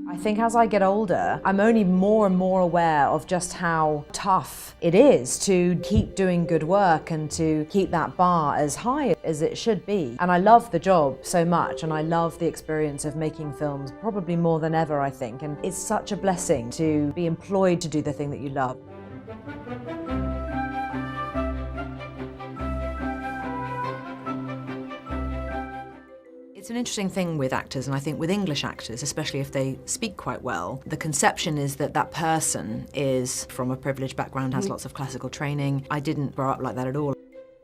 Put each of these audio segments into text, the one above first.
I think as I get older, I'm only more and more aware of just how tough it is to keep doing good work and to keep that bar as high as it should be. And I love the job so much, and I love the experience of making films probably more than ever, I think. And it's such a blessing to be employed to do the thing that you love. It's an interesting thing with actors, and I think with English actors, especially if they speak quite well, the conception is that that person is from a privileged background, has lots of classical training. I didn't grow up like that at all.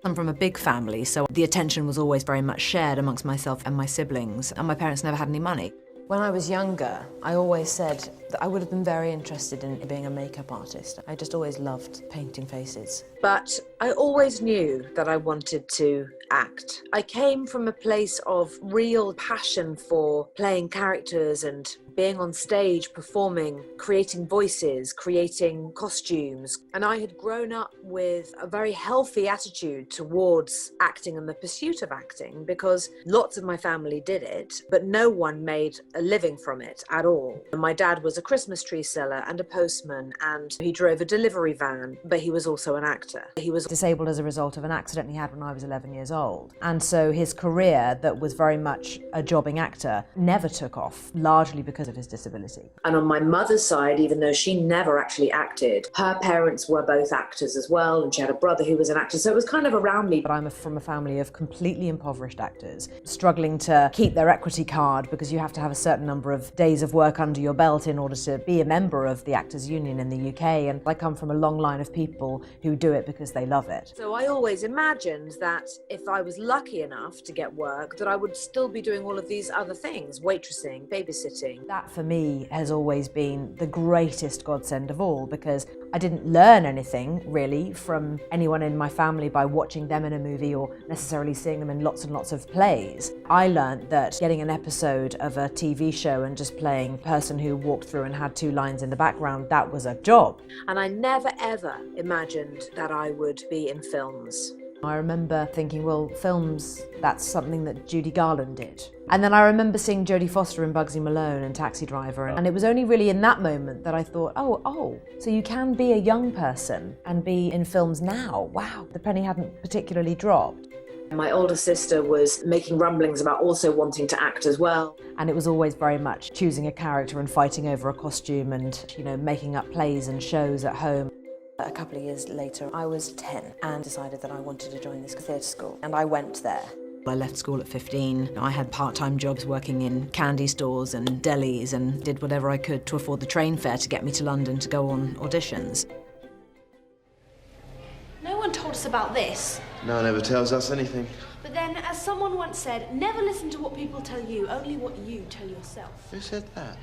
I'm from a big family, so the attention was always very much shared amongst myself and my siblings, and my parents never had any money. When I was younger, I always said that I would have been very interested in being a makeup artist. I just always loved painting faces. But I always knew that I wanted to act. I came from a place of real passion for playing characters and being on stage, performing, creating voices, creating costumes. And I had grown up with a very healthy attitude towards acting and the pursuit of acting, because lots of my family did it, but no one made a living from it at all. My dad was a Christmas tree seller and a postman, and he drove a delivery van, but he was also an actor. He was disabled as a result of an accident he had when I was 11 years old. And so his career, that was very much a jobbing actor, never took off, largely because of his disability. And on my mother's side, even though she never actually acted, her parents were both actors as well, and she had a brother who was an actor, so it was kind of around me. But I'm from a family of completely impoverished actors, struggling to keep their equity card because you have to have a certain number of days of work under your belt in order to be a member of the Actors Union in the UK, and I come from a long line of people who do it because they love it. So I always imagined that if I was lucky enough to get work, that I would still be doing all of these other things, waitressing, babysitting. That for me has always been the greatest godsend of all, because I didn't learn anything really from anyone in my family by watching them in a movie or necessarily seeing them in lots and lots of plays. I learned that getting an episode of a TV show and just playing a person who walked through and had 2 lines in the background, that was a job. And I never ever imagined that I would be in films. I remember thinking, well, films, that's something that Judy Garland did. And then I remember seeing Jodie Foster in Bugsy Malone and Taxi Driver, and it was only really in that moment that I thought, oh, so you can be a young person and be in films now. Wow, the penny hadn't particularly dropped. My older sister was making rumblings about also wanting to act as well. And it was always very much choosing a character and fighting over a costume and, making up plays and shows at home. A couple of years later, I was 10 and decided that I wanted to join this theatre school, and I went there. I left school at 15. I had part-time jobs working in candy stores and delis and did whatever I could to afford the train fare to get me to London to go on auditions. No one told us about this. No one ever tells us anything. But then, as someone once said, never listen to what people tell you, only what you tell yourself. Who said that?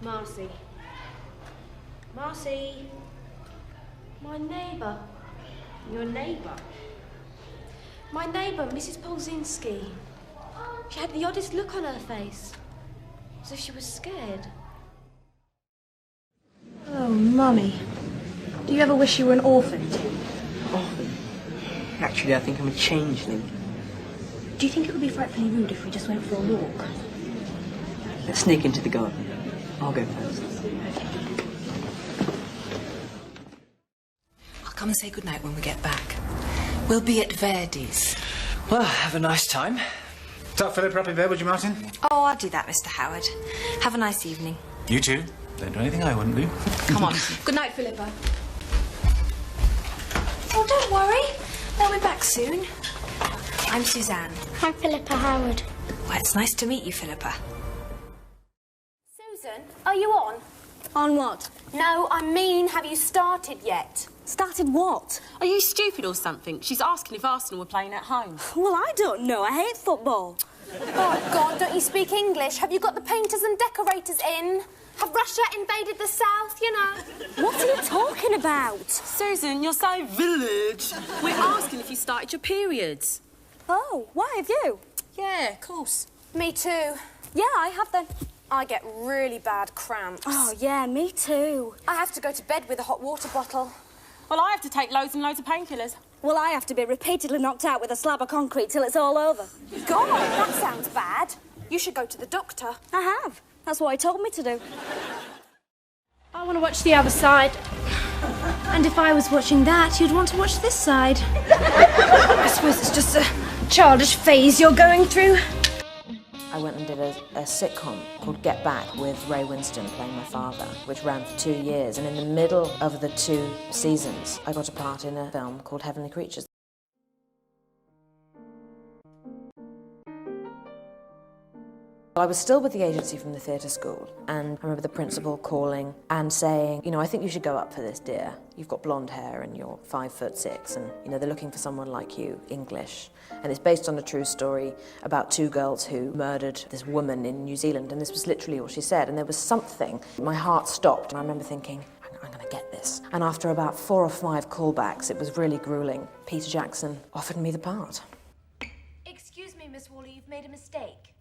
Marcy. Marcy. My neighbour. Your neighbour? My neighbour, Mrs. Polzinski. She had the oddest look on her face. As if she was scared. Oh, Mummy. Do you ever wish you were an orphan? Orphan? Actually, I think I'm a changeling. Do you think it would be frightfully rude if we just went for a walk? Let's sneak into the garden. I'll go first. I'll come and say goodnight when we get back. We'll be at Verdi's. Well, have a nice time. Tuck Philippa up in bed, would you, Martin? Oh, I'll do that, Mr. Howard. Have a nice evening. You too. Don't do anything I wouldn't do. Come on. Good night, Philippa. Oh, don't worry. They'll be back soon. I'm Suzanne. I'm Philippa Howard. Well, it's nice to meet you, Philippa. Susan, are you on? On what? No, I mean, have you started yet? Started what? Are you stupid or something? She's asking if Arsenal were playing at home. Well, I don't know. I hate football. Oh, God, don't you speak English? Have you got the painters and decorators in? Have Russia invaded the south, you know? What are you talking about? Susan, you're so village. We're asking if you started your periods. Oh, why have you? Yeah, of course. Me too. Yeah, I have then. I get really bad cramps. Oh, yeah, me too. I have to go to bed with a hot water bottle. Well, I have to take loads and loads of painkillers. Well, I have to be repeatedly knocked out with a slab of concrete till it's all over. God, that sounds bad. You should go to the doctor. I have. That's what he told me to do. I want to watch the other side. And if I was watching that, you'd want to watch this side. I suppose it's just a childish phase you're going through. I went and did a sitcom called Get Back with Ray Winston playing my father, which ran for 2 years. And in the middle of the 2 seasons, I got a part in a film called Heavenly Creatures. I was still with the agency from the theatre school, and I remember the principal calling and saying, you know, I think you should go up for this, dear. You've got blonde hair and you're 5'6", and, you know, they're looking for someone like you, English. And it's based on a true story about 2 girls who murdered this woman in New Zealand, and this was literally all she said. And there was something, my heart stopped, and I remember thinking, I'm going to get this. And after about 4 or 5 callbacks, it was really grueling. Peter Jackson offered me the part. Excuse me, Miss Waller, you've made a mistake.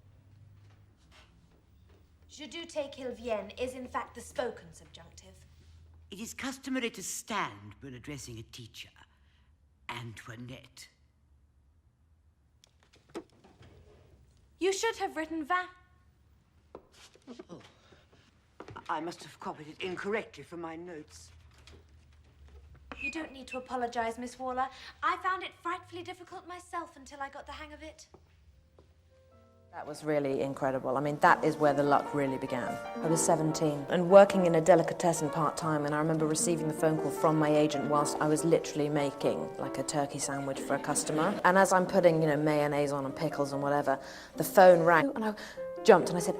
Je doute qu'il vienne is in fact the spoken subjunctive. It is customary to stand when addressing a teacher. Antoinette. You should have written va. Oh. I must have copied it incorrectly from my notes. You don't need to apologize, Miss Waller. I found it frightfully difficult myself until I got the hang of it. That was really incredible. I mean, that is where the luck really began. I was 17 and working in a delicatessen part-time, and I remember receiving the phone call from my agent whilst I was literally making like a turkey sandwich for a customer. And as I'm putting, you know, mayonnaise on and pickles and whatever, the phone rang and I jumped and I said,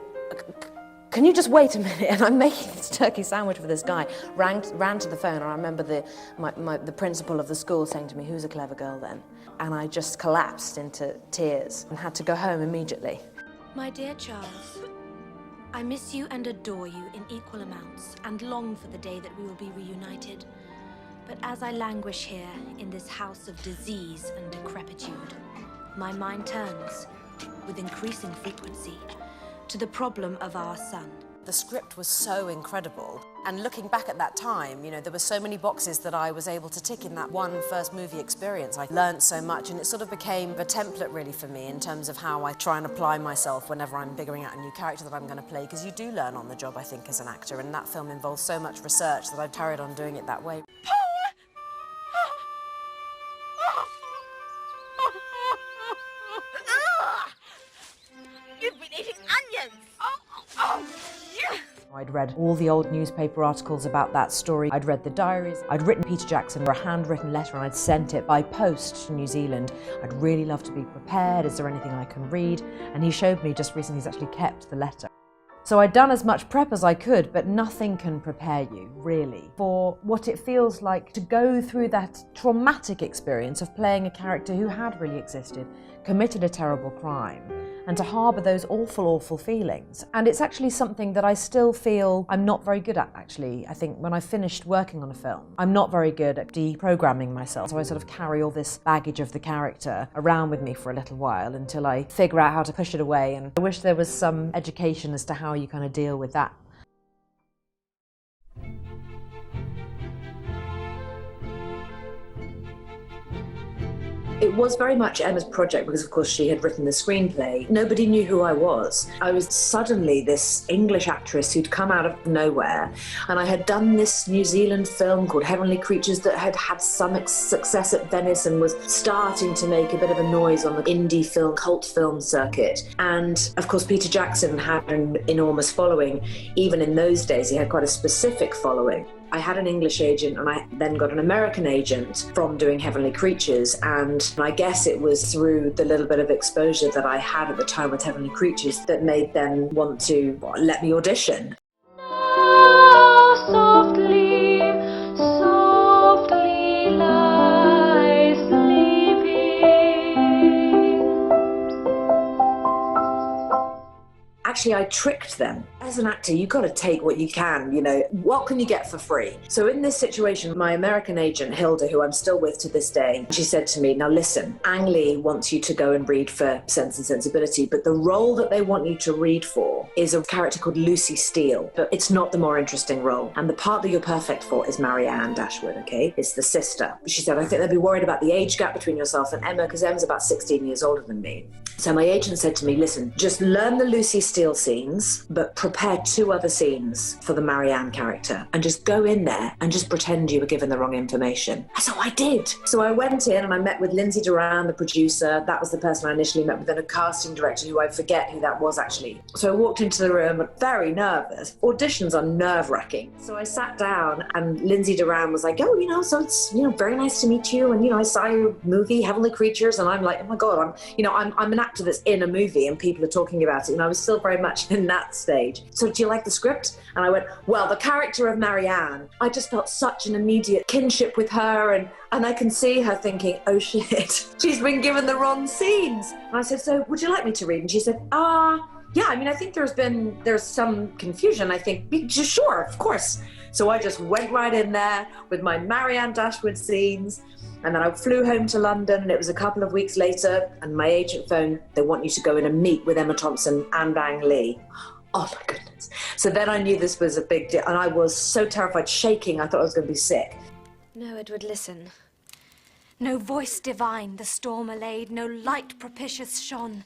can you just wait a minute? And I'm making this turkey sandwich for this guy. Ran to the phone, and I remember the principal of the school saying to me, who's a clever girl then? And I just collapsed into tears and had to go home immediately. My dear Charles, I miss you and adore you in equal amounts and long for the day that we will be reunited. But as I languish here in this house of disease and decrepitude, my mind turns, with increasing frequency, to the problem of our son. The script was so incredible, and looking back at that time, you know, there were so many boxes that I was able to tick in that one first movie experience. I learned so much, and it sort of became a template really for me in terms of how I try and apply myself whenever I'm figuring out a new character that I'm going to play, because you do learn on the job, I think, as an actor, and that film involves so much research that I've carried on doing it that way. You've been eating onions! I'd read all the old newspaper articles about that story. I'd read the diaries. I'd written Peter Jackson a handwritten letter, and I'd sent it by post to New Zealand. I'd really love to be prepared. Is there anything I can read? And he showed me just recently he's actually kept the letter. So I'd done as much prep as I could, but nothing can prepare you, really, for what it feels like to go through that traumatic experience of playing a character who had really existed, committed a terrible crime, and to harbour those awful, awful feelings. And it's actually something that I still feel I'm not very good at, actually. I think when I finished working on a film, I'm not very good at deprogramming myself. So I sort of carry all this baggage of the character around with me for a little while until I figure out how to push it away. And I wish there was some education as to how you kind of deal with that. It was very much Emma's project because, of course, she had written the screenplay. Nobody knew who I was. I was suddenly this English actress who'd come out of nowhere, and I had done this New Zealand film called Heavenly Creatures that had had some success at Venice and was starting to make a bit of a noise on the indie film, cult film circuit. And, of course, Peter Jackson had an enormous following. Even in those days, he had quite a specific following. I had an English agent, and I then got an American agent from doing Heavenly Creatures, and I guess it was through the little bit of exposure that I had at the time with Heavenly Creatures that made them want to let me audition. Softly, softly lie sleeping. Actually, I tricked them. As an actor, you've got to take what you can, you know. What can you get for free? So in this situation, my American agent, Hilda, who I'm still with to this day, she said to me, now listen, Ang Lee wants you to go and read for Sense and Sensibility, but the role that they want you to read for is a character called Lucy Steele, but it's not the more interesting role. And the part that you're perfect for is Marianne Dashwood, okay? It's the sister. She said, I think they'd be worried about the age gap between yourself and Emma, because Emma's about 16 years older than me. So my agent said to me, listen, just learn the Lucy Steele scenes, but prepare 2 other scenes for the Marianne character and just go in there and just pretend you were given the wrong information. So I did. So I went in and I met with Lindsay Duran, the producer. That was the person I initially met with, and a casting director who I forget who that was actually. So I walked into the room very nervous. Auditions are nerve-wracking. So I sat down and Lindsay Duran was like, oh, so it's, very nice to meet you. And, I saw your movie, Heavenly Creatures. And I'm like, oh my God, I'm an actor that's in a movie and people are talking about it. And I was still very much in that stage. So do you like the script? And I went, well, the character of Marianne, I just felt such an immediate kinship with her. And I can see her thinking, oh shit, she's been given the wrong scenes. And I said, so would you like me to read? And she said, yeah, I think there's some confusion. I think, sure, of course. So I just went right in there with my Marianne Dashwood scenes. And then I flew home to London, and it was a couple of weeks later, and my agent phoned, they want you to go in and meet with Emma Thompson and Bang Lee. Oh my goodness. So then I knew this was a big deal, and I was so terrified, shaking, I thought I was going to be sick. No, Edward, listen. No voice divine the storm allayed, no light propitious shone.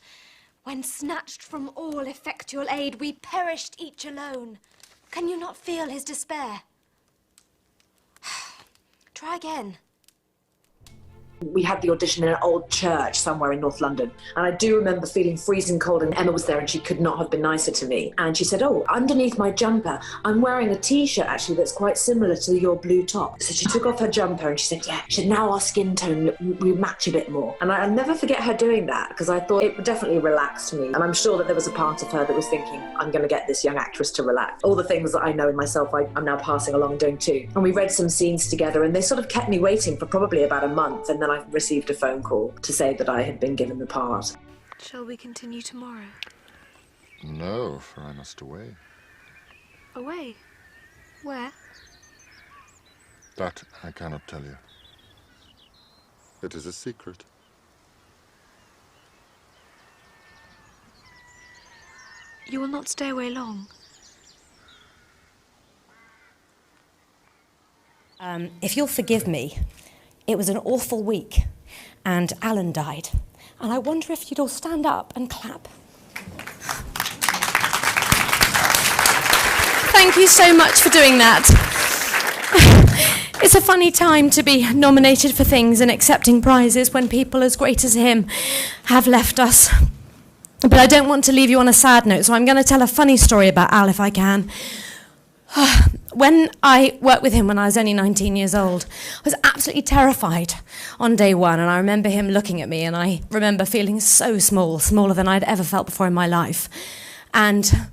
When snatched from all effectual aid, we perished each alone. Can you not feel his despair? Try again. We had the audition in an old church somewhere in North London. And I do remember feeling freezing cold, and Emma was there and she could not have been nicer to me. And she said, oh, underneath my jumper, I'm wearing a T-shirt actually that's quite similar to your blue top. So she took off her jumper and she said, yeah, she said, now our skin tone, we match a bit more. And I'll never forget her doing that because I thought it definitely relaxed me. And I'm sure that there was a part of her that was thinking, I'm going to get this young actress to relax. All the things that I know in myself, I'm now passing along doing too. And we read some scenes together and they sort of kept me waiting for probably about a month. And then I received a phone call to say that I had been given the part. Shall we continue tomorrow? No, for I must away. Away? Where? That I cannot tell you. It is a secret. You will not stay away long. If you'll forgive me, it was an awful week, and Alan died. And I wonder if you'd all stand up and clap. Thank you so much for doing that. It's a funny time to be nominated for things and accepting prizes when people as great as him have left us. But I don't want to leave you on a sad note, so I'm going to tell a funny story about Al if I can. When I worked with him when I was only 19 years old, I was absolutely terrified on day one, and I remember him looking at me, and I remember feeling so small, smaller than I'd ever felt before in my life. And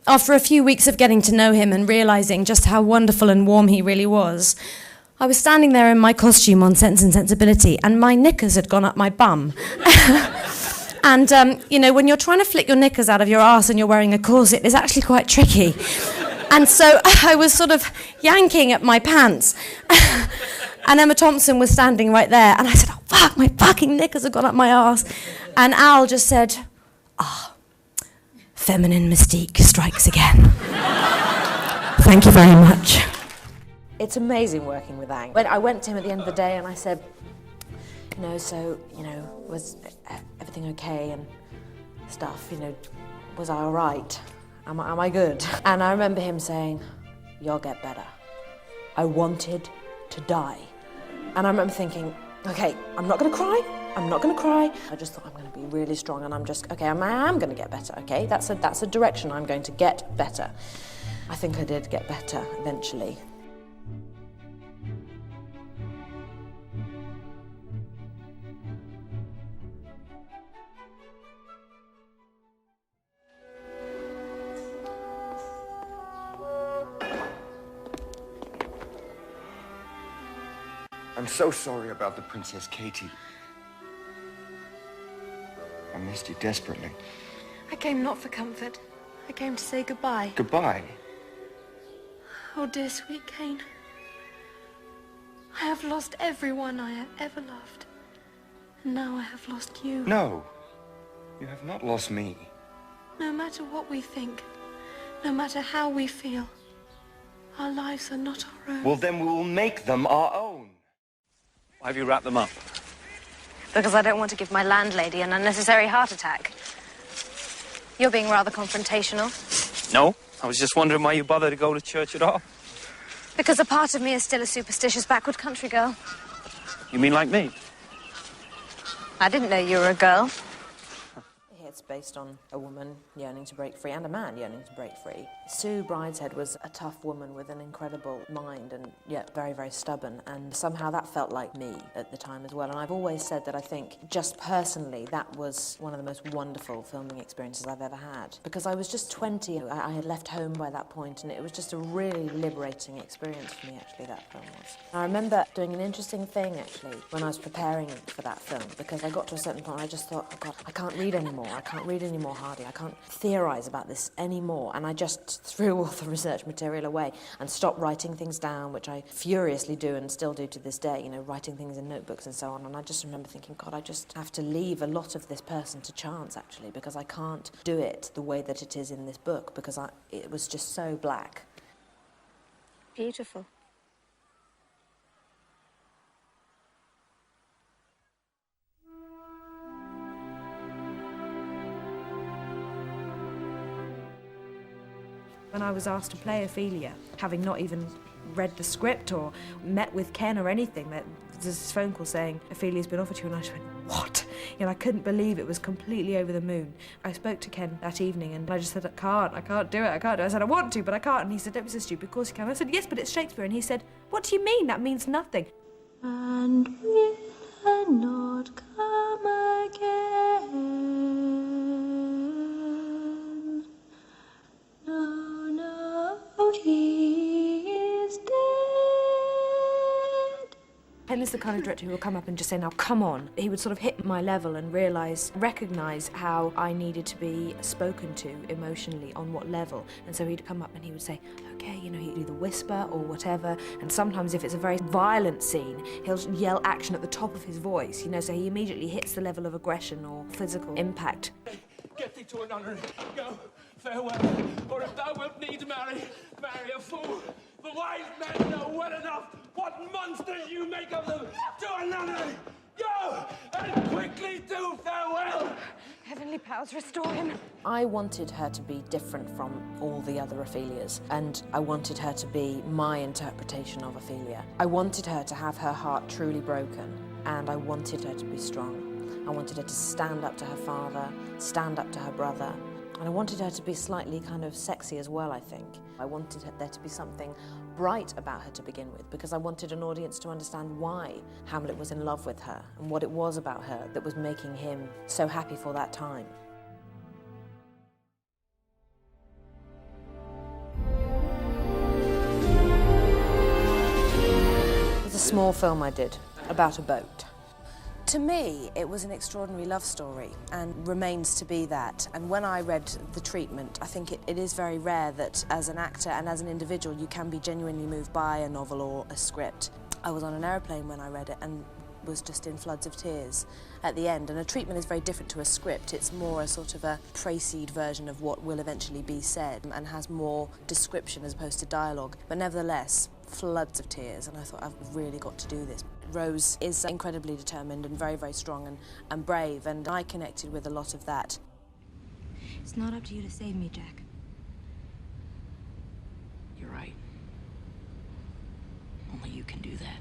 after a few weeks of getting to know him and realising just how wonderful and warm he really was, I was standing there in my costume on Sense and Sensibility, and my knickers had gone up my bum. And, when you're trying to flick your knickers out of your arse and you're wearing a corset, it's actually quite tricky. And so I was sort of yanking at my pants. And Emma Thompson was standing right there. And I said, oh, fuck, my fucking knickers have gone up my arse. And Al just said, feminine mystique strikes again. Thank you very much. It's amazing working with Ang. When I went to him at the end of the day and I said, was everything okay and stuff, was I all right? Am I good? And I remember him saying, you'll get better. I wanted to die. And I remember thinking, okay, I'm not going to cry. I just thought I'm going to be really strong and I am going to get better, okay? That's a direction I'm going to get better. I think I did get better eventually. I'm so sorry about the Princess Katie. I missed you desperately. I came not for comfort. I came to say goodbye. Goodbye? Oh, dear sweet Kane. I have lost everyone I have ever loved. And now I have lost you. No. You have not lost me. No matter what we think, no matter how we feel, our lives are not our own. Well, then we will make them our own. Why have you wrapped them up? Because I don't want to give my landlady an unnecessary heart attack. You're being rather confrontational. No, I was just wondering why you bother to go to church at all. Because a part of me is still a superstitious backward country girl. You mean like me? I didn't know you were a girl. It's based on a woman yearning to break free and a man yearning to break free. Sue Brideshead was a tough woman with an incredible mind and yet very, very stubborn, and somehow that felt like me at the time as well. And I've always said that I think, just personally, that was one of the most wonderful filming experiences I've ever had. Because I was just 20, I had left home by that point, and it was just a really liberating experience for me, actually, that film was. I remember doing an interesting thing, actually, when I was preparing for that film, because I got to a certain point and I just thought, oh God, I can't read anymore. I can't read any more Hardy. I can't theorise about this anymore. And I just threw all the research material away and stopped writing things down, which I furiously do and still do to this day, you know, writing things in notebooks and so on. And I just remember thinking, God, I just have to leave a lot of this person to chance, actually, because I can't do it the way that it is in this book, because it was just so black. Beautiful. When I was asked to play Ophelia, having not even read the script or met with Ken or anything, there's this phone call saying, Ophelia's been offered to you, and I just went, what? You know, I couldn't believe it was completely over the moon. I spoke to Ken that evening and I just said, I can't do it. I said, I want to, but I can't. And he said, don't be so stupid, of course you can. I said, yes, but it's Shakespeare. And he said, what do you mean? That means nothing. And will not come again. No, he is dead. Ken is the kind of director who will come up and just say, now come on. He would sort of hit my level and recognise how I needed to be spoken to emotionally, on what level. And so he'd come up and he would say, okay, you know, he'd do the whisper or whatever. And sometimes if it's a very violent scene, he'll yell action at the top of his voice, you know, so he immediately hits the level of aggression or physical impact. Get thee to a nunnery. Go, farewell. Or if thou wilt need to marry a fool. The wise men know well enough what monsters you make of them. To a nunnery. Go, and quickly do farewell. Heavenly powers, restore him. I wanted her to be different from all the other Ophelias, and I wanted her to be my interpretation of Ophelia. I wanted her to have her heart truly broken, and I wanted her to be strong. I wanted her to stand up to her father, stand up to her brother, and I wanted her to be slightly kind of sexy as well, I think. I wanted there to be something bright about her to begin with, because I wanted an audience to understand why Hamlet was in love with her and what it was about her that was making him so happy for that time. It was a small film I did about a boat. To me, it was an extraordinary love story and remains to be that. And when I read The Treatment, I think it is very rare that as an actor and as an individual you can be genuinely moved by a novel or a script. I was on an aeroplane when I read it and was just in floods of tears at the end. And A Treatment is very different to a script. It's more a sort of a precede version of what will eventually be said and has more description as opposed to dialogue. But nevertheless, floods of tears, and I thought, I've really got to do this. Rose is incredibly determined and very, very strong and brave, and I connected with a lot of that. It's not up to you to save me, Jack. You're right. Only you can do that.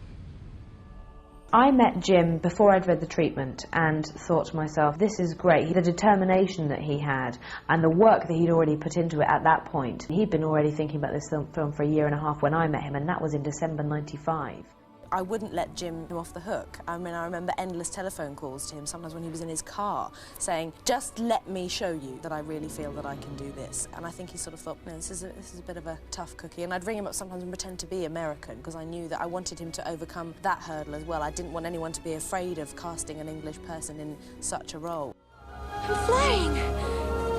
I met Jim before I'd read The Treatment and thought to myself, this is great. The determination that he had and the work that he'd already put into it at that point. He'd been already thinking about this film for a year and a half when I met him, and that was in December '95. I wouldn't let Jim off the hook. I mean, I remember endless telephone calls to him, sometimes when he was in his car, saying, just let me show you that I really feel that I can do this. And I think he sort of thought, no, this is a bit of a tough cookie. And I'd ring him up sometimes and pretend to be American, because I knew that I wanted him to overcome that hurdle as well. I didn't want anyone to be afraid of casting an English person in such a role. I'm flying!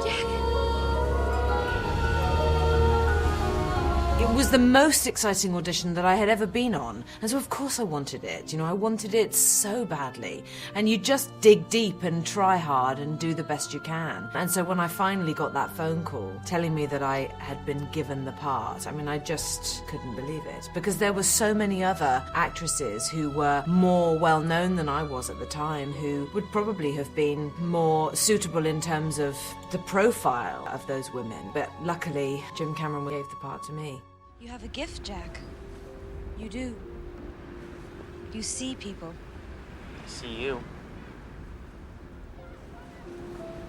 Jack! It was the most exciting audition that I had ever been on. And so of course I wanted it. You know, I wanted it so badly. And you just dig deep and try hard and do the best you can. And so when I finally got that phone call telling me that I had been given the part, I mean, I just couldn't believe it. Because there were so many other actresses who were more well-known than I was at the time, who would probably have been more suitable in terms of the profile of those women. But luckily, Jim Cameron gave the part to me. You have a gift, Jack. You do. You see people. I see you.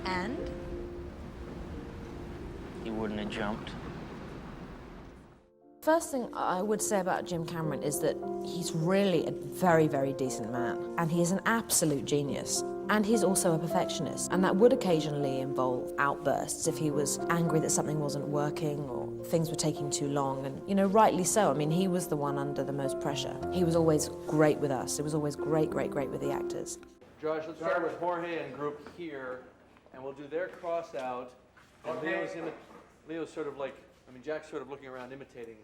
And? You wouldn't have jumped. First thing I would say about Jim Cameron is that he's really a very, very decent man. And he is an absolute genius. And he's also a perfectionist. And that would occasionally involve outbursts if he was angry that something wasn't working or things were taking too long. And, you know, rightly so. I mean, he was the one under the most pressure. He was always great with us. It was always great, great, great with the actors. Josh, let's start with Jorge and group here. And we'll do their cross out. And Leo's sort of like, I mean, Jack's sort of looking around imitating.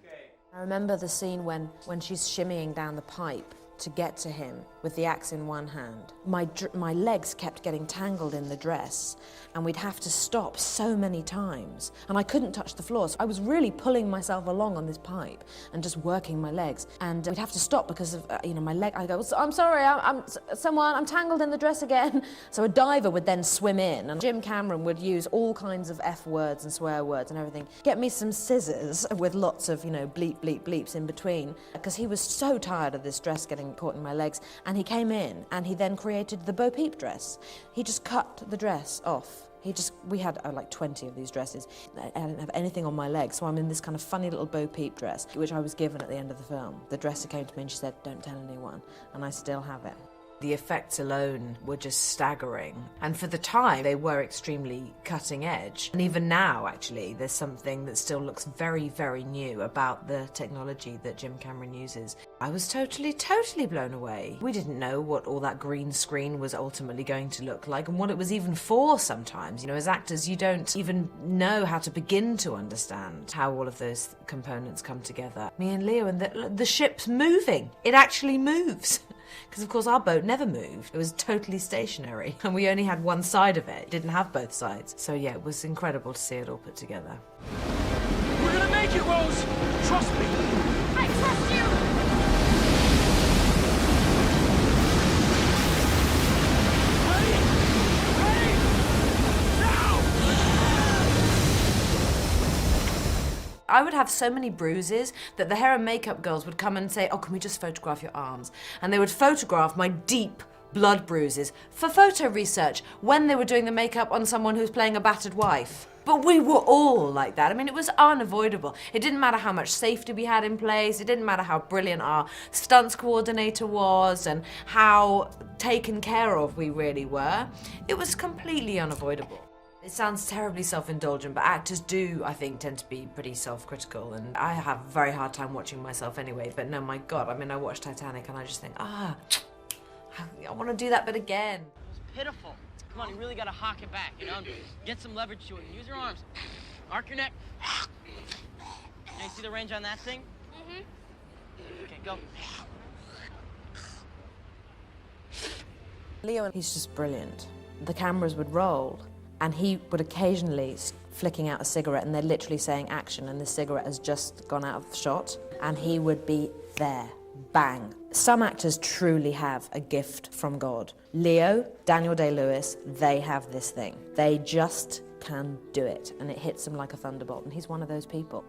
I remember the scene when she's shimmying down the pipe to get to him with the axe in one hand. My legs kept getting tangled in the dress and we'd have to stop so many times and I couldn't touch the floor. So I was really pulling myself along on this pipe and just working my legs and we'd have to stop because of my leg. I go, I'm sorry, I'm tangled in the dress again. So a diver would then swim in and Jim Cameron would use all kinds of F words and swear words and everything. Get me some scissors with lots of, bleep, bleep, bleeps in between because he was so tired of this dress getting caught in my legs and he came in and he then created the Bo Peep dress. He just cut the dress off. We had like 20 of these dresses. I didn't have anything on my legs, so I'm in this kind of funny little Bo Peep dress, which I was given at the end of the film. The dresser came to me and she said, don't tell anyone, and I still have it. The effects alone were just staggering. And for the time, they were extremely cutting edge. And even now, actually, there's something that still looks very, very new about the technology that Jim Cameron uses. I was totally, totally blown away. We didn't know what all that green screen was ultimately going to look like and what it was even for sometimes. As actors, you don't even know how to begin to understand how all of those components come together. Me and Leo, and the ship's moving. It actually moves. Because, of course, our boat never moved. It was totally stationary. And we only had one side of it. It didn't have both sides. So, yeah, it was incredible to see it all put together. We're gonna make it, Rose! Trust me! I trust you! I would have so many bruises that the hair and makeup girls would come and say, oh, can we just photograph your arms? And they would photograph my deep blood bruises for photo research when they were doing the makeup on someone who's playing a battered wife. But we were all like that. I mean, it was unavoidable. It didn't matter how much safety we had in place. It didn't matter how brilliant our stunts coordinator was and how taken care of we really were. It was completely unavoidable. It sounds terribly self-indulgent, but actors do, I think, tend to be pretty self-critical, and I have a very hard time watching myself anyway, but no, my God, I mean, I watched Titanic and I just think, I want to do that bit again. It was pitiful. Come on, you really got to hawk it back, Get some leverage to it. Use your arms. Arc your neck. You see the range on that thing? Mm-hmm. Okay, go. Leo, he's just brilliant. The cameras would roll, and he would occasionally flicking out a cigarette and they're literally saying action and the cigarette has just gone out of shot and he would be there, bang. Some actors truly have a gift from God. Leo, Daniel Day-Lewis, they have this thing. They just can do it and it hits them like a thunderbolt and he's one of those people.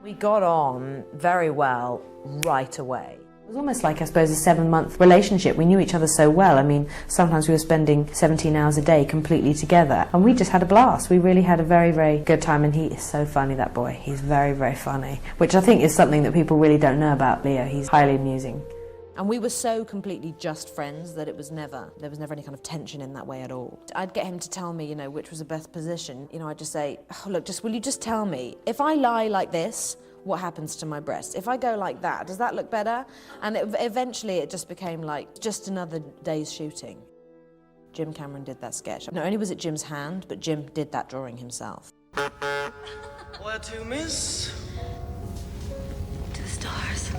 We got on very well right away. It was almost like, I suppose, a 7-month relationship. We knew each other so well. I mean, sometimes we were spending 17 hours a day completely together. And we just had a blast. We really had a very, very good time. And he is so funny, that boy. He's very, very funny. Which I think is something that people really don't know about Leo. He's highly amusing. And we were so completely just friends that there was never any kind of tension in that way at all. I'd get him to tell me, which was the best position. I'd just say, oh, look, will you just tell me, if I lie like this, what happens to my breast? If I go like that, does that look better? And eventually it just became like just another day's shooting. Jim Cameron did that sketch. Not only was it Jim's hand, but Jim did that drawing himself. Where to, miss? stars.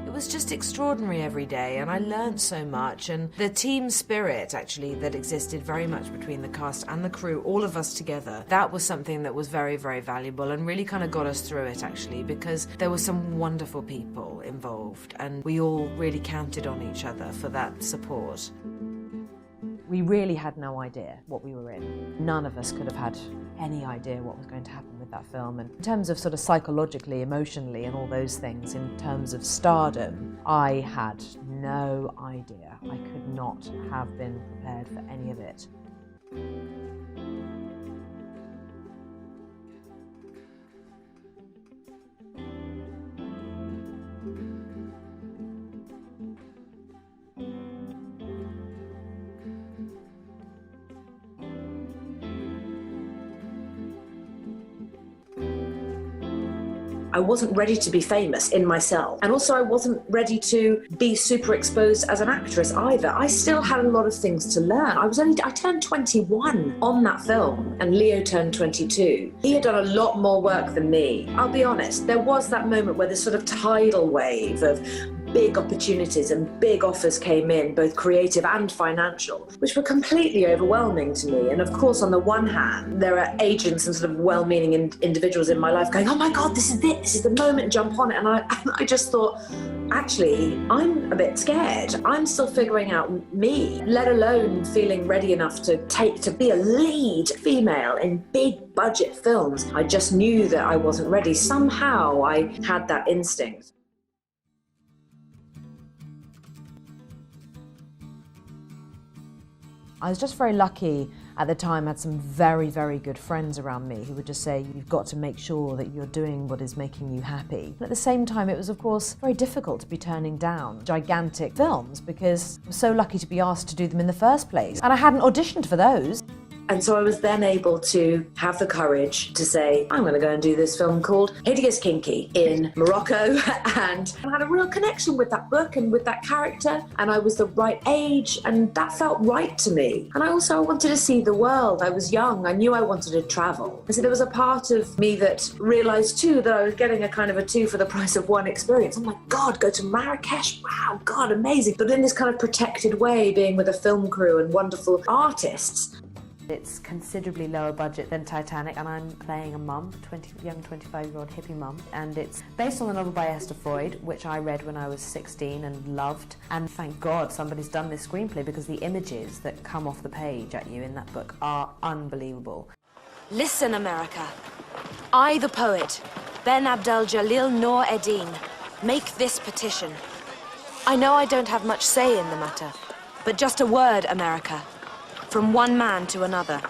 It was just extraordinary every day, and I learned so much, and the team spirit actually that existed very much between the cast and the crew, all of us together, that was something that was very, very valuable and really kind of got us through it actually, because there were some wonderful people involved and we all really counted on each other for that support. We really had no idea what we were in. None of us could have had any idea what was going to happen with that film. And in terms of sort of psychologically, emotionally and all those things, in terms of stardom, I had no idea. I could not have been prepared for any of it. I wasn't ready to be famous in myself. And also I wasn't ready to be super exposed as an actress either. I still had a lot of things to learn. I turned 21 on that film and Leo turned 22. He had done a lot more work than me. I'll be honest, there was that moment where this sort of tidal wave of big opportunities and big offers came in, both creative and financial, which were completely overwhelming to me. And of course, on the one hand, there are agents and sort of well-meaning individuals in my life going, oh my God, this is it, this is the moment, jump on it. And I just thought, actually, I'm a bit scared. I'm still figuring out me, let alone feeling ready enough to be a lead female in big budget films. I just knew that I wasn't ready. Somehow I had that instinct. I was just very lucky at the time. I had some very, very good friends around me who would just say, you've got to make sure that you're doing what is making you happy. But at the same time, it was, of course, very difficult to be turning down gigantic films because I was so lucky to be asked to do them in the first place. And I hadn't auditioned for those. And so I was then able to have the courage to say, I'm going to go and do this film called Hideous Kinky in Morocco. And I had a real connection with that book and with that character. And I was the right age and that felt right to me. And I wanted to see the world. I was young. I knew I wanted to travel. And so there was a part of me that realized too that I was getting a kind of a 2 for the price of 1 experience. Oh my God, go to Marrakesh. Wow, God, amazing. But in this kind of protected way, being with a film crew and wonderful artists. It's considerably lower budget than Titanic, and I'm playing a mum, young 25-year-old hippie mum, and it's based on the novel by Esther Freud, which I read when I was 16 and loved. And thank God somebody's done this screenplay because the images that come off the page at you in that book are unbelievable. Listen, America. I, the poet, Ben Abdel Jalil Noor Eddin, make this petition. I know I don't have much say in the matter, but just a word, America. From one man to another.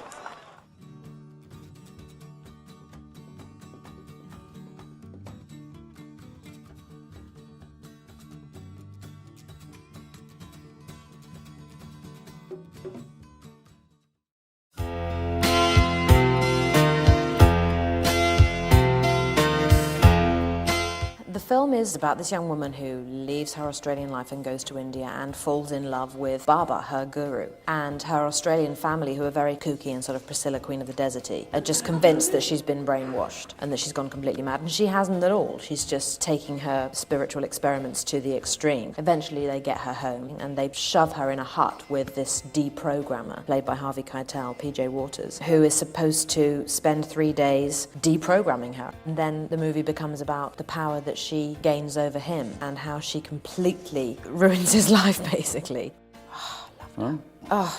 The film is about this young woman who leaves her Australian life and goes to India and falls in love with Baba, her guru. And her Australian family, who are very kooky and sort of Priscilla, Queen of the Deserty, are just convinced that she's been brainwashed and that she's gone completely mad. And she hasn't at all. She's just taking her spiritual experiments to the extreme. Eventually they get her home and they shove her in a hut with this deprogrammer, played by Harvey Keitel, PJ Waters, who is supposed to spend 3 days deprogramming her. And then the movie becomes about the power that she gains over him and how she completely ruins his life, basically. Oh, I loved her. Oh,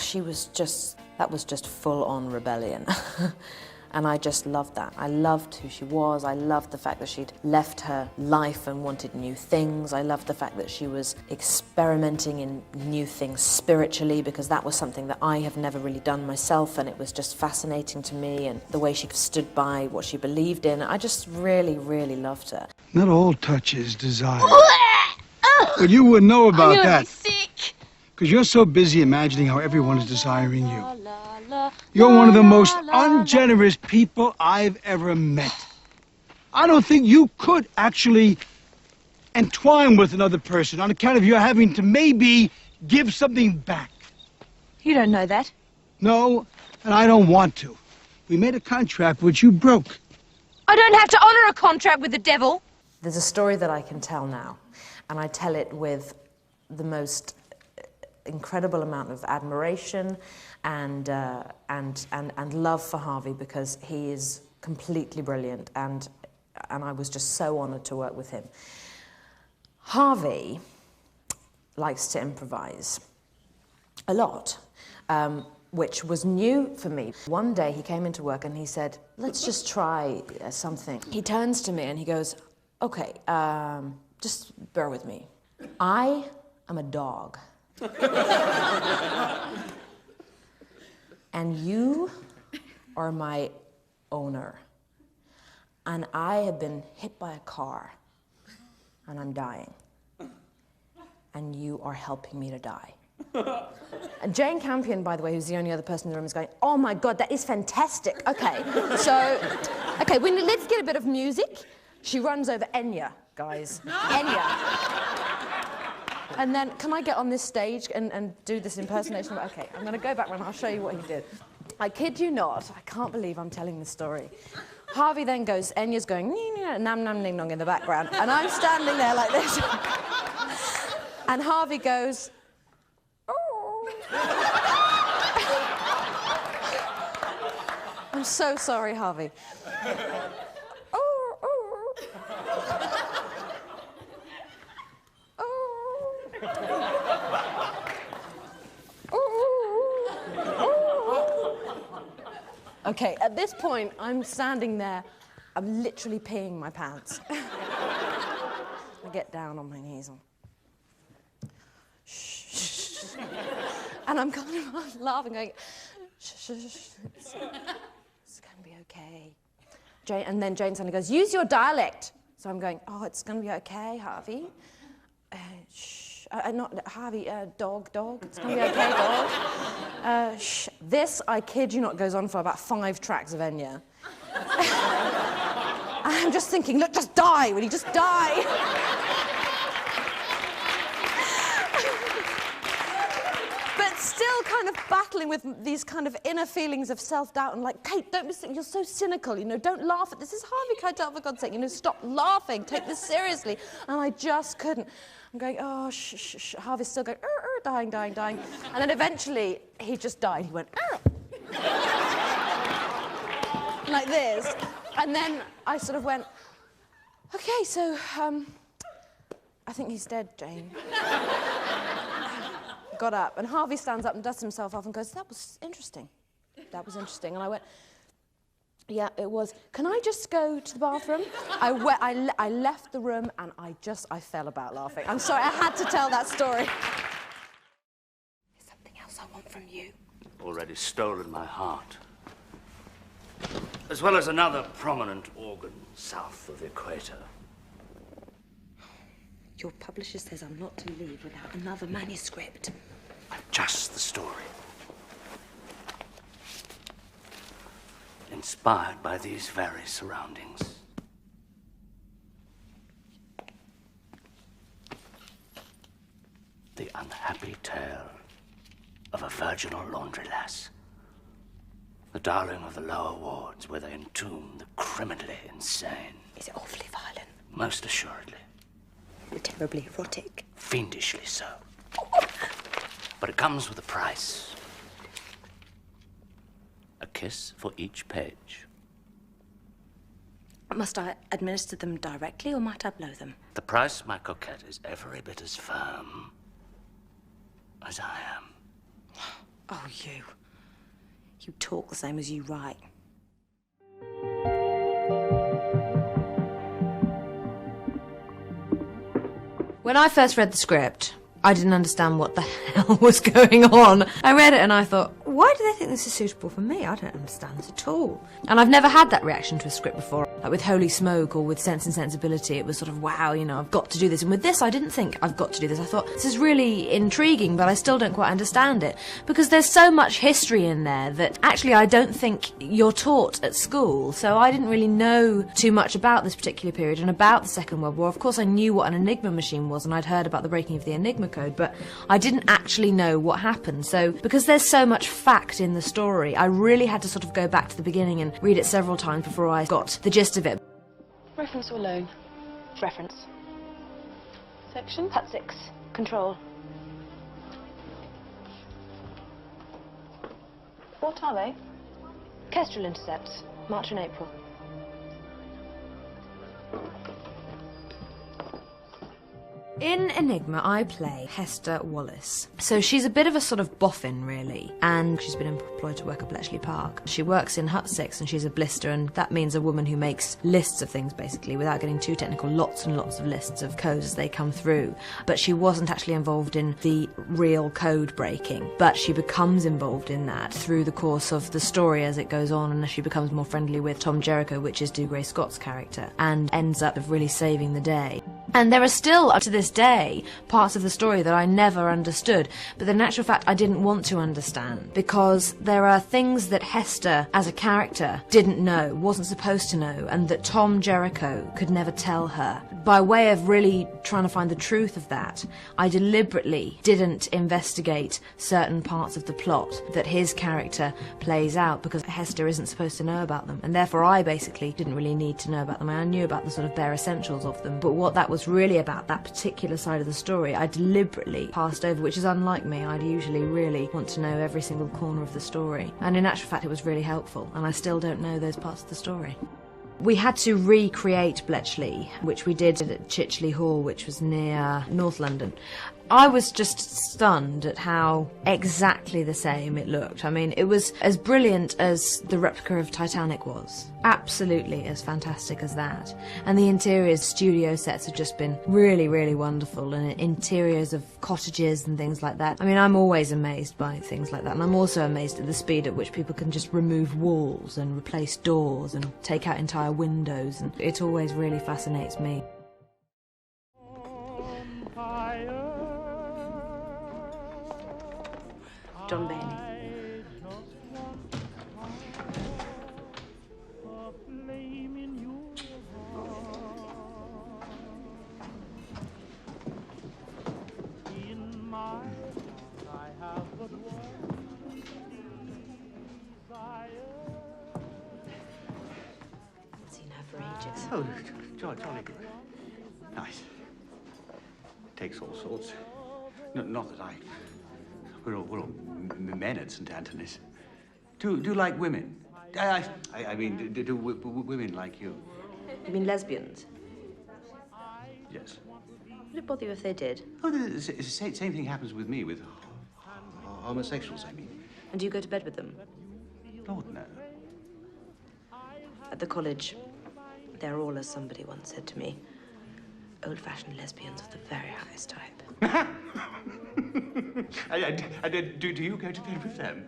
that was just full-on rebellion. And I just loved that. I loved who she was. I loved the fact that she'd left her life and wanted new things. I loved the fact that she was experimenting in new things spiritually, because that was something that I have never really done myself, and it was just fascinating to me, and the way she stood by what she believed in. I just really, really loved her. Not all touch is desire. But you wouldn't know about that. Because you're so busy imagining how everyone is desiring you. You're one of the most ungenerous people I've ever met. I don't think you could actually entwine with another person on account of your having to maybe give something back. You don't know that. No, and I don't want to. We made a contract which you broke. I don't have to honour a contract with the devil. There's a story that I can tell now, and I tell it with the most incredible amount of admiration and love for Harvey, because he is completely brilliant, and I was just so honoured to work with him. Harvey likes to improvise a lot, which was new for me. One day he came into work and he said, let's just try something. He turns to me and he goes, okay, just bear with me. I am a dog. And you are my owner. And I have been hit by a car and I'm dying. And you are helping me to die. And Jane Campion, by the way, who's the only other person in the room, is going, oh my God, that is fantastic. Okay, so, okay, let's get a bit of music. She runs over Enya, guys. Enya. And then, can I get on this stage and do this impersonation? Okay, I'm gonna go back and I'll show you what he did. I kid you not, I can't believe I'm telling this story. Harvey then goes, Enya's going, nam nam ning nong in the background, and I'm standing there like this. And Harvey goes, oh. I'm so sorry, Harvey. Oh, oh. Okay, at this point, I'm standing there, I'm literally peeing my pants. I get down on my knees and shh. And I'm kind of laughing, going, shh, it's gonna be okay. And then Jane suddenly goes, use your dialect. So I'm going, oh, it's gonna be okay, Harvey. Shh. Not Harvey, dog, it's gonna be okay, dog. Shh. This, I kid you not, goes on for about 5 tracks of Enya. I'm just thinking, look, just die, will you just die? But still kind of battling with these kind of inner feelings of self-doubt and like, Kate, don't be sick, you're so cynical, you know, don't laugh at this. This is Harvey Keitel, for God's sake, you know, stop laughing, take this seriously. And I just couldn't. I'm going, oh, shh. Harvey's still going, dying. And then eventually, he just died. He went, like this. And then I sort of went, okay, so, I think he's dead, Jane. Got up, and Harvey stands up and dusts himself off and goes, that was interesting. That was interesting. And I went, yeah, it was. Can I just go to the bathroom? I left the room and I fell about laughing. I'm sorry, I had to tell that story. There's something else I want from you. Already stolen my heart. As well as another prominent organ south of the equator. Your publisher says I'm not to leave without another manuscript. Just the story. Inspired by these very surroundings. The unhappy tale of a virginal laundry lass. The darling of the lower wards where they entomb the criminally insane. Is it awfully violent? Most assuredly. Terribly erotic. Fiendishly so. But it comes with a price. A kiss for each page. Must I administer them directly, or might I blow them? The price, my coquette, is every bit as firm as I am. Oh, you. You talk the same as you write. When I first read the script, I didn't understand what the hell was going on. I read it and I thought, why do they think this is suitable for me? I don't understand this at all. And I've never had that reaction to a script before. Like with Holy Smoke or with Sense and Sensibility, it was sort of, wow, you know, I've got to do this. And with this, I didn't think I've got to do this. I thought, this is really intriguing, but I still don't quite understand it. Because there's so much history in there that actually I don't think you're taught at school. So I didn't really know too much about this particular period and about the Second World War. Of course, I knew what an Enigma machine was, and I'd heard about the breaking of the Enigma code, but I didn't actually know what happened. So because there's so much fact in the story, I really had to sort of go back to the beginning and read it several times before I got the gist gist of it. Reference or loan? Reference. Section? Hut 6. Control. What are they? Kestrel intercepts. March and April. In Enigma, I play Hester Wallace. So she's a bit of a sort of boffin, really, and she's been employed to work at Bletchley Park. She works in Hut 6 and she's a blister, and that means a woman who makes lists of things, basically, without getting too technical, lots and lots of lists of codes as they come through. But she wasn't actually involved in the real code breaking, but she becomes involved in that through the course of the story as it goes on, and as she becomes more friendly with Tom Jericho, which is Dougray Scott's character, and ends up really saving the day. And there are still, up to this day, parts of the story that I never understood, but in actual fact I didn't want to understand, because there are things that Hester, as a character, didn't know, wasn't supposed to know, and that Tom Jericho could never tell her. By way of really trying to find the truth of that, I deliberately didn't investigate certain parts of the plot that his character plays out, because Hester isn't supposed to know about them, and therefore I basically didn't really need to know about them. I knew about the sort of bare essentials of them, but what that was really about, that particular side of the story, I deliberately passed over, which is unlike me. I'd usually really want to know every single corner of the story, and in actual fact it was really helpful, and I still don't know those parts of the story. We had to recreate Bletchley, which we did at Chichley Hall, which was near North London. I was just stunned at how exactly the same it looked. I mean, it was as brilliant as the replica of Titanic was. Absolutely as fantastic as that. And the interiors, studio sets have just been really, really wonderful, and interiors of cottages and things like that. I mean, I'm always amazed by things like that, and I'm also amazed at the speed at which people can just remove walls and replace doors and take out entire windows, and it always really fascinates me. John Bailey. Seen her for ages. Oh, jolly good. Nice. Takes all sorts. Not that I... We're all men at St. Anthony's. Do like women? I mean, do women like you? You mean lesbians? Yes. Would it bother you if they did? Oh, the same thing happens with me, with homosexuals, I mean. And do you go to bed with them? Lord, no. At the college, they're all, as somebody once said to me, old-fashioned lesbians of the very highest type. Do you go to bed with them?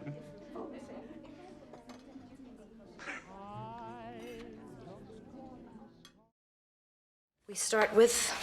We start with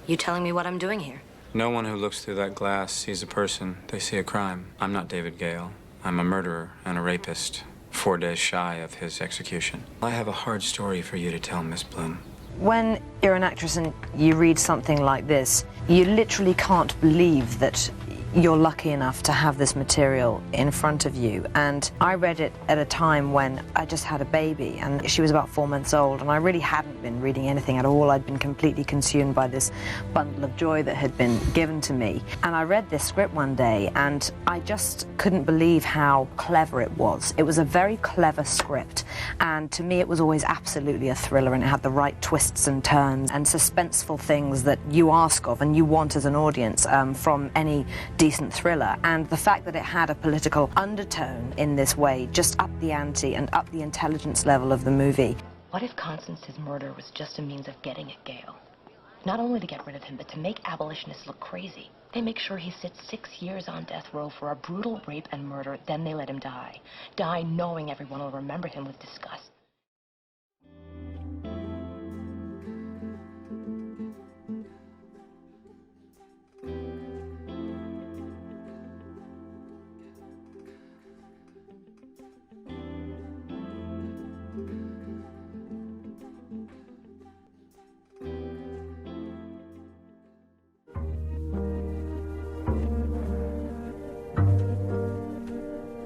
you telling me what I'm doing here. No one who looks through that glass sees a person. They see a crime. I'm not David Gale. I'm a murderer and a rapist, 4 days shy of his execution. I have a hard story for you to tell, Miss Bloom. When you're an actress and you read something like this, you literally can't believe that you're lucky enough to have this material in front of you. And I read it at a time when I just had a baby, and she was about 4 months old, and I really hadn't been reading anything at all. I'd been completely consumed by this bundle of joy that had been given to me. And I read this script one day, and I just couldn't believe how clever it was. It was a very clever script, and to me it was always absolutely a thriller, and it had the right twists and turns and suspenseful things that you ask of and you want as an audience from any decent thriller. And the fact that it had a political undertone in this way just upped the ante and upped the intelligence level of the movie. What if Constance's murder was just a means of getting at Gale? Not only to get rid of him, but to make abolitionists look crazy. They make sure he sits 6 years on death row for a brutal rape and murder, then they let him die. Die knowing everyone will remember him with disgust.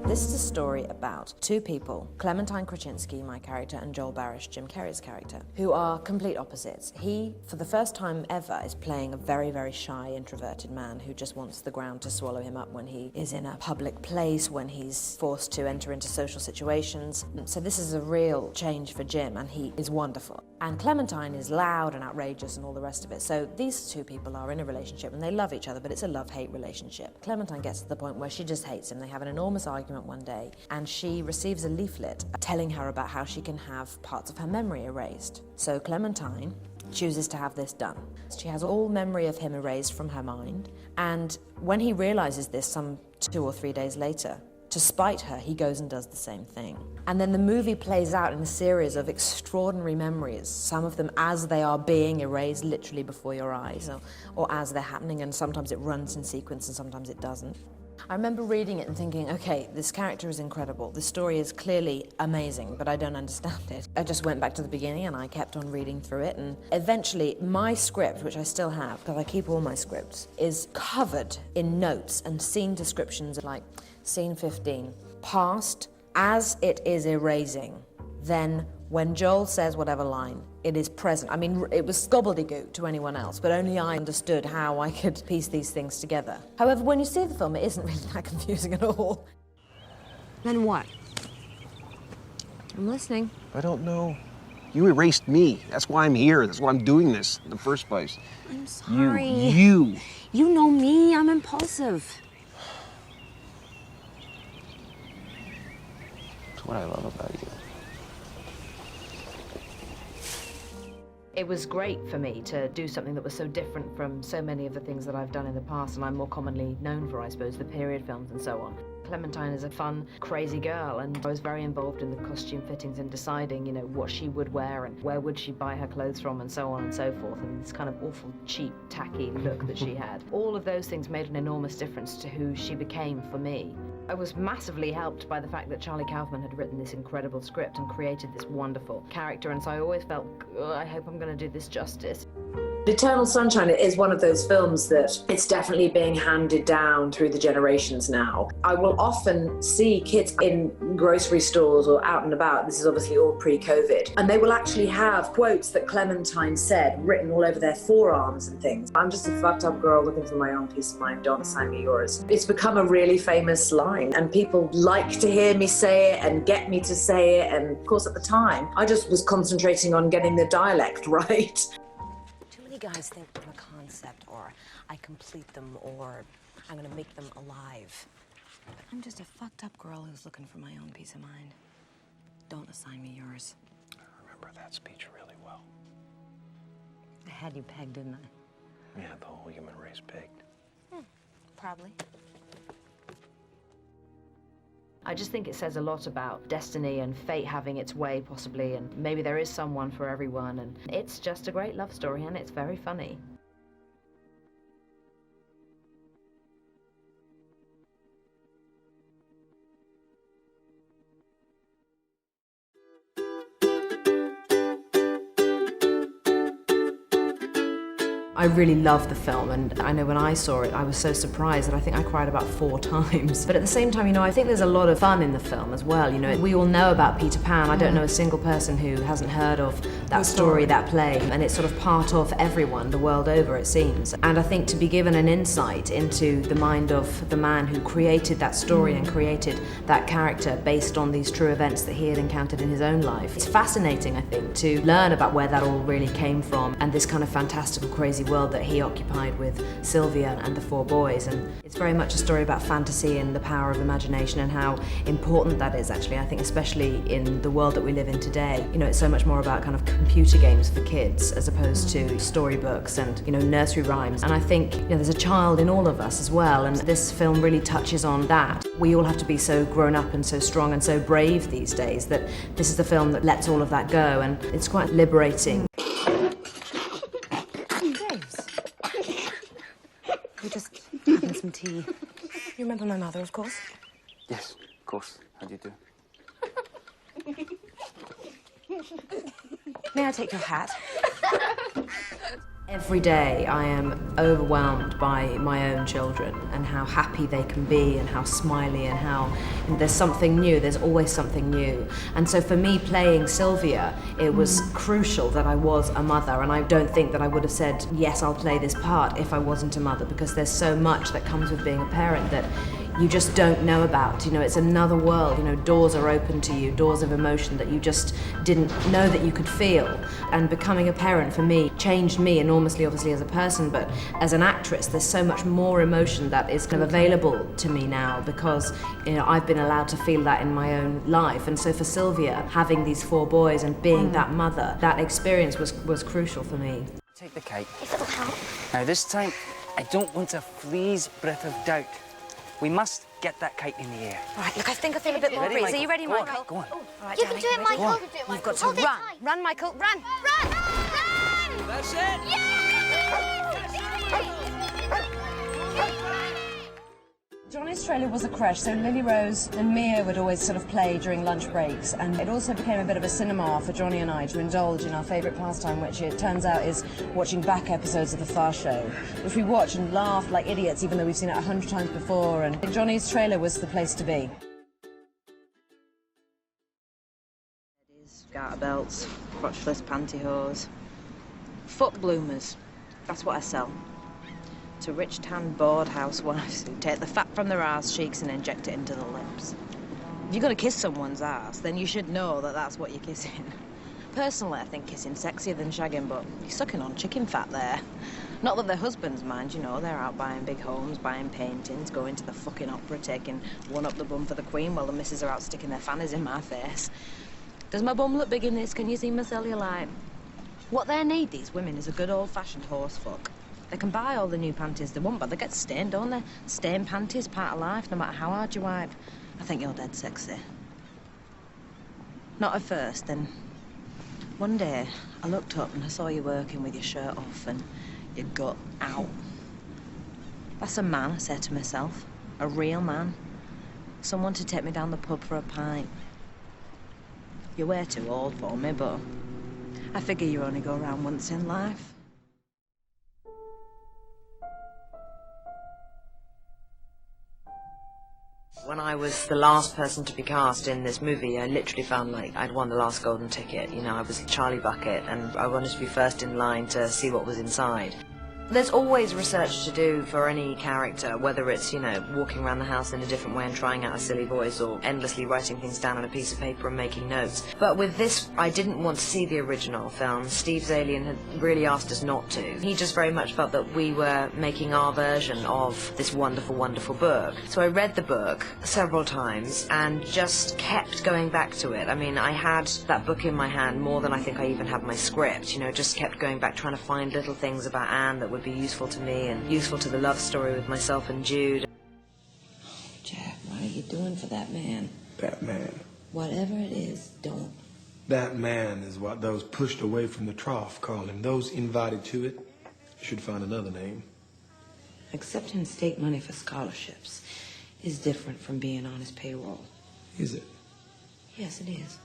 This is a story about two people, Clementine Krasinski, my character, and Joel Barish, Jim Carrey's character, who are complete opposites. He, for the first time ever, is playing a very, very shy, introverted man who just wants the ground to swallow him up when he is in a public place, when he's forced to enter into social situations. So this is a real change for Jim, and he is wonderful. And Clementine is loud and outrageous and all the rest of it. So these two people are in a relationship and they love each other, but it's a love-hate relationship. Clementine gets to the point where she just hates him. They have an enormous argument one day, and she receives a leaflet telling her about how she can have parts of her memory erased. So Clementine chooses to have this done. She has all memory of him erased from her mind, and when he realizes this some 2 or 3 days later, to spite her, he goes and does the same thing. And then the movie plays out in a series of extraordinary memories, some of them as they are being erased literally before your eyes, or as they're happening, and sometimes it runs in sequence and sometimes it doesn't. I remember reading it and thinking, okay, this character is incredible. The story is clearly amazing, but I don't understand it. I just went back to the beginning and I kept on reading through it, and eventually my script, which I still have, because I keep all my scripts, is covered in notes and scene descriptions, like scene 15, past as it is erasing. Then when Joel says whatever line, it is present. I mean, it was gobbledygook to anyone else, but only I understood how I could piece these things together. However, when you see the film, it isn't really that confusing at all. Then what? I'm listening. I don't know. You erased me. That's why I'm here. That's why I'm doing this in the first place. I'm sorry. You. You know me. I'm impulsive. That's what I love about you. It was great for me to do something that was so different from so many of the things that I've done in the past and I'm more commonly known for, I suppose, the period films and so on. Clementine is a fun, crazy girl, and I was very involved in the costume fittings and deciding, you know, what she would wear and where would she buy her clothes from and so on and so forth, and this kind of awful, cheap, tacky look that she had. All of those things made an enormous difference to who she became for me. I was massively helped by the fact that Charlie Kaufman had written this incredible script and created this wonderful character, and so I always felt, I hope I'm going to do this justice. Eternal Sunshine is one of those films that it's definitely being handed down through the generations now. I will often see kids in grocery stores or out and about, this is obviously all pre-COVID, and they will actually have quotes that Clementine said written all over their forearms and things. I'm just a fucked up girl looking for my own peace of mind, don't assign me yours. It's become a really famous line, and people like to hear me say it and get me to say it, and of course at the time I just was concentrating on getting the dialect right. Guys think I'm a concept, or I complete them, or I'm gonna make them alive. But I'm just a fucked up girl who's looking for my own peace of mind. Don't assign me yours. I remember that speech really well. I had you pegged, didn't I? Yeah, the whole human race pegged. Probably. I just think it says a lot about destiny and fate having its way, possibly, and maybe there is someone for everyone, and it's just a great love story, and it's very funny. I really love the film, and I know when I saw it I was so surprised that I think I cried about 4 times. But at the same time, you know, I think there's a lot of fun in the film as well. You know, we all know about Peter Pan. I don't know a single person who hasn't heard of that story, that play, and it's sort of part of everyone the world over, it seems. And I think to be given an insight into the mind of the man who created that story and created that character based on these true events that he had encountered in his own life, it's fascinating, I think, to learn about where that all really came from and this kind of fantastical, crazy world that he occupied with Sylvia and the 4 boys. And it's very much a story about fantasy and the power of imagination and how important that is, actually. I think especially in the world that we live in today, you know, it's so much more about kind of computer games for kids as opposed to storybooks and, you know, nursery rhymes. And I think, you know, there's a child in all of us as well, and this film really touches on that. We all have to be so grown up and so strong and so brave these days that this is the film that lets all of that go, and it's quite liberating. We're just having some tea. You remember my mother, of course? Yes, of course. How do you do? May I take your hat? Every day I am overwhelmed by my own children and how happy they can be and how smiley and how there's something new, there's always something new. And so for me playing Sylvia, it was crucial that I was a mother, and I don't think that I would have said, yes, I'll play this part if I wasn't a mother, because there's so much that comes with being a parent that you just don't know about. You know, it's another world. You know, doors are open to you, doors of emotion that you just didn't know that you could feel. And becoming a parent for me changed me enormously, obviously as a person, but as an actress, there's so much more emotion that is kind of available to me now because, you know, I've been allowed to feel that in my own life. And so for Sylvia, having these 4 boys and being that mother, that experience was crucial for me. Take the kite. If it'll help. Now this time, I don't want a flea's breath of doubt. We must get that kite in the air. All right, look, I think I feel a bit more Ready, breeze. Are you ready, Go on, Michael? go on. All right, You darling, can do it, ready? Michael. You've got to Hold it run. tight. Run, Michael, run. Run! Run! That's it. Johnny's trailer was a crash, so Lily Rose and Mia would always sort of play during lunch breaks, and it also became a bit of a cinema for Johnny and I to indulge in our favourite pastime, which it turns out is watching back episodes of The Far Show, which we watch and laugh like idiots even though we've seen it 100 times before, and Johnny's trailer was the place to be. Garter belts, crotchless pantyhose, foot bloomers, that's what I sell. To rich tan bored housewives who take the fat from their arse cheeks and inject it into the lips. If you're going to kiss someone's arse, then you should know that that's what you're kissing. Personally, I think kissing's sexier than shagging, but you're sucking on chicken fat there. Not that their husbands mind, you know, they're out buying big homes, buying paintings, going to the fucking opera, taking one up the bum for the Queen while the missus are out sticking their fannies in my face. Does my bum look big in this? Can you see my cellulite? What they need, these women, is a good old-fashioned horse fuck. They can buy all the new panties they want, but they get stained, don't they? Stained panties, part of life, no matter how hard you wipe. I think you're dead sexy. Not at first, then one day I looked up and I saw you working with your shirt off and your gut out. That's a man, I said to myself. A real man. Someone to take me down the pub for a pint. You're way too old for me, but I figure you only go around once in life. When I was the last person to be cast in this movie, I literally found like I'd won the last golden ticket. You know, I was Charlie Bucket and I wanted to be first in line to see what was inside. There's always research to do for any character, whether it's, you know, walking around the house in a different way and trying out a silly voice or endlessly writing things down on a piece of paper and making notes. But with this, I didn't want to see the original film. Steve Zalian had really asked us not to. He just very much felt that we were making our version of this wonderful, wonderful book. So I read the book several times and just kept going back to it. I mean, I had that book in my hand more than I think I even had my script, you know, just kept going back trying to find little things about Anne that would be useful to me and useful to the love story with myself and Jude. Jack, what are you doing for that man? That man. Whatever it is, don't. That man is what those pushed away from the trough call him. Those invited to it should find another name. Accepting state money for scholarships is different from being on his payroll. Is it? Yes, it is.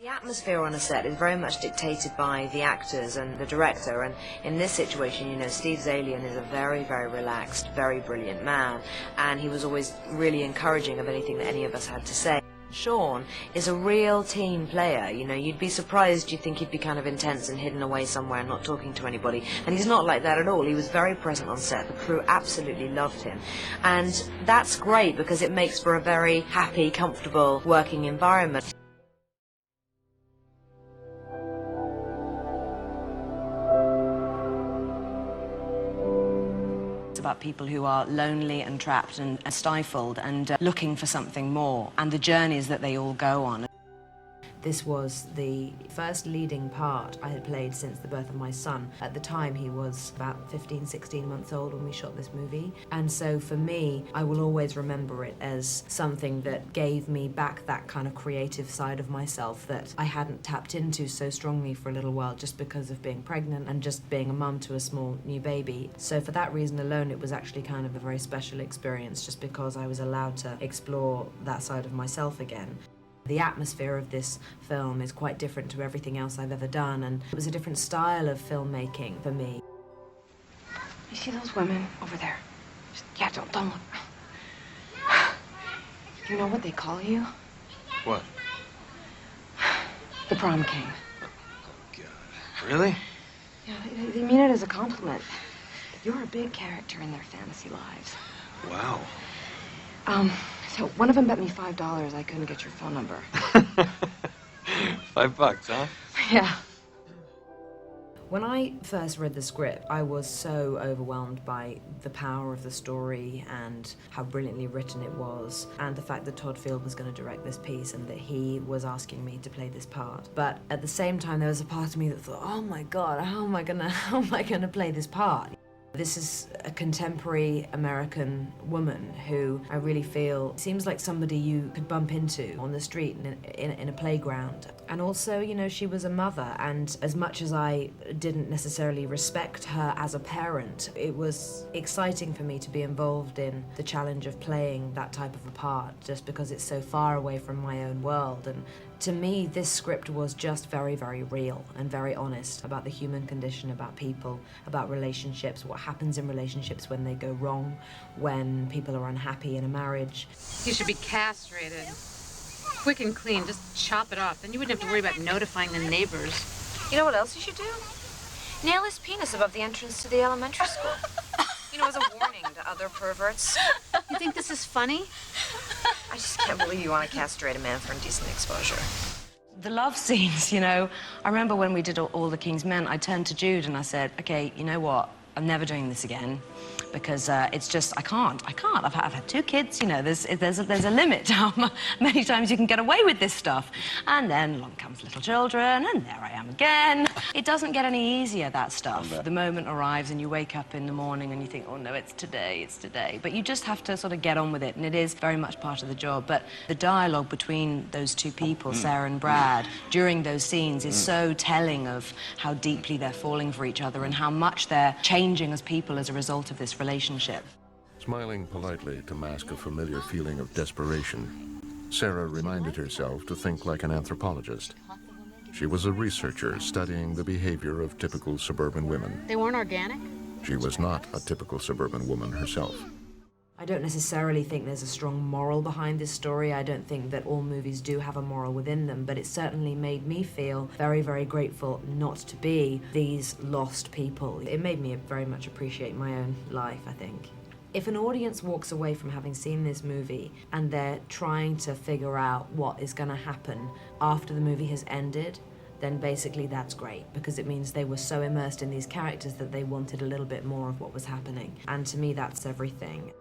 The atmosphere on a set is very much dictated by the actors and the director, and in this situation, you know, Steve Zalian is a very, very relaxed, very brilliant man, and he was always really encouraging of anything that any of us had to say. Sean is a real team player, you know, you'd be surprised, you'd think he'd be kind of intense and hidden away somewhere and not talking to anybody, and he's not like that at all. He was very present on set, the crew absolutely loved him, and that's great because it makes for a very happy, comfortable working environment. About people who are lonely and trapped and stifled and looking for something more, and the journeys that they all go on. This was the first leading part I had played since the birth of my son. At the time, he was about 15, 16 months old when we shot this movie. And so for me, I will always remember it as something that gave me back that kind of creative side of myself that I hadn't tapped into so strongly for a little while just because of being pregnant and just being a mum to a small new baby. So for that reason alone, it was actually kind of a very special experience just because I was allowed to explore that side of myself again. The atmosphere of this film is quite different to everything else I've ever done, and it was a different style of filmmaking for me. You see those women over there? Yeah, don't look. You know what they call you? What? The prom king. Really? Yeah, they mean it as a compliment. You're a big character in their fantasy lives. Wow. So one of them bet me $5 I couldn't get your phone number. $5, huh? Yeah. When I first read the script, I was so overwhelmed by the power of the story and how brilliantly written it was, and the fact that Todd Field was going to direct this piece and that he was asking me to play this part. But at the same time, there was a part of me that thought, oh my God, how am I gonna play this part? This is a contemporary American woman who I really feel seems like somebody you could bump into on the street in a playground. And also, you know, she was a mother, and as much as I didn't necessarily respect her as a parent, it was exciting for me to be involved in the challenge of playing that type of a part, just because it's so far away from my own world. And to me, this script was just very, very real and very honest about the human condition, about people, about relationships, what happens in relationships when they go wrong, when people are unhappy in a marriage. You should be castrated. Quick and clean, just chop it off. Then you wouldn't have to worry about notifying the neighbors. You know what else you should do? Nail his penis above the entrance to the elementary school. You know, as a warning to other perverts. You think this is funny? I just can't believe you want to castrate a man for indecent exposure. The love scenes, you know. I remember when we did All the King's Men, I turned to Jude and I said, okay, you know what? I'm never doing this again. Because it's just, I can't. I've had 2 kids, you know, there's a limit to how many times you can get away with this stuff. And then along comes little children, and there I am again. It doesn't get any easier, that stuff. The moment arrives and you wake up in the morning and you think, oh no, it's today. But you just have to sort of get on with it, and it is very much part of the job. But the dialogue between those 2 people, Sarah and Brad, during those scenes is so telling of how deeply they're falling for each other and how much they're changing as people as a result of this relationship. Smiling politely to mask a familiar feeling of desperation, Sarah reminded herself to think like an anthropologist. She was a researcher studying the behavior of typical suburban women. They weren't organic? She was not a typical suburban woman herself. I don't necessarily think there's a strong moral behind this story. I don't think that all movies do have a moral within them, but it certainly made me feel very, very grateful not to be these lost people. It made me very much appreciate my own life, I think. If an audience walks away from having seen this movie and they're trying to figure out what is going to happen after the movie has ended, then basically that's great, because it means they were so immersed in these characters that they wanted a little bit more of what was happening. And to me, that's everything.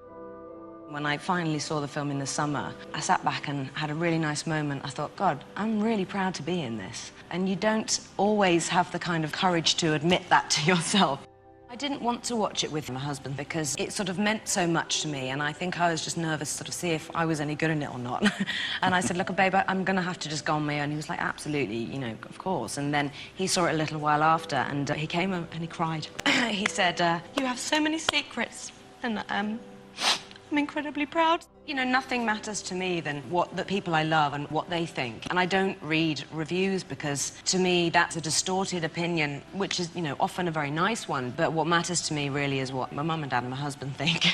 When I finally saw the film in the summer, I sat back and had a really nice moment. I thought, God, I'm really proud to be in this. And you don't always have the kind of courage to admit that to yourself. I didn't want to watch it with my husband because it sort of meant so much to me, and I think I was just nervous to sort of see if I was any good in it or not. And I said, look, babe, I'm going to have to just go on my own. He was like, absolutely, you know, of course. And then he saw it a little while after, and he came and he cried. He said, you have so many secrets, and I'm incredibly proud. You know, nothing matters to me than what the people I love and what they think. And I don't read reviews because, to me, that's a distorted opinion, which is, you know, often a very nice one. But what matters to me really is what my mum and dad and my husband think.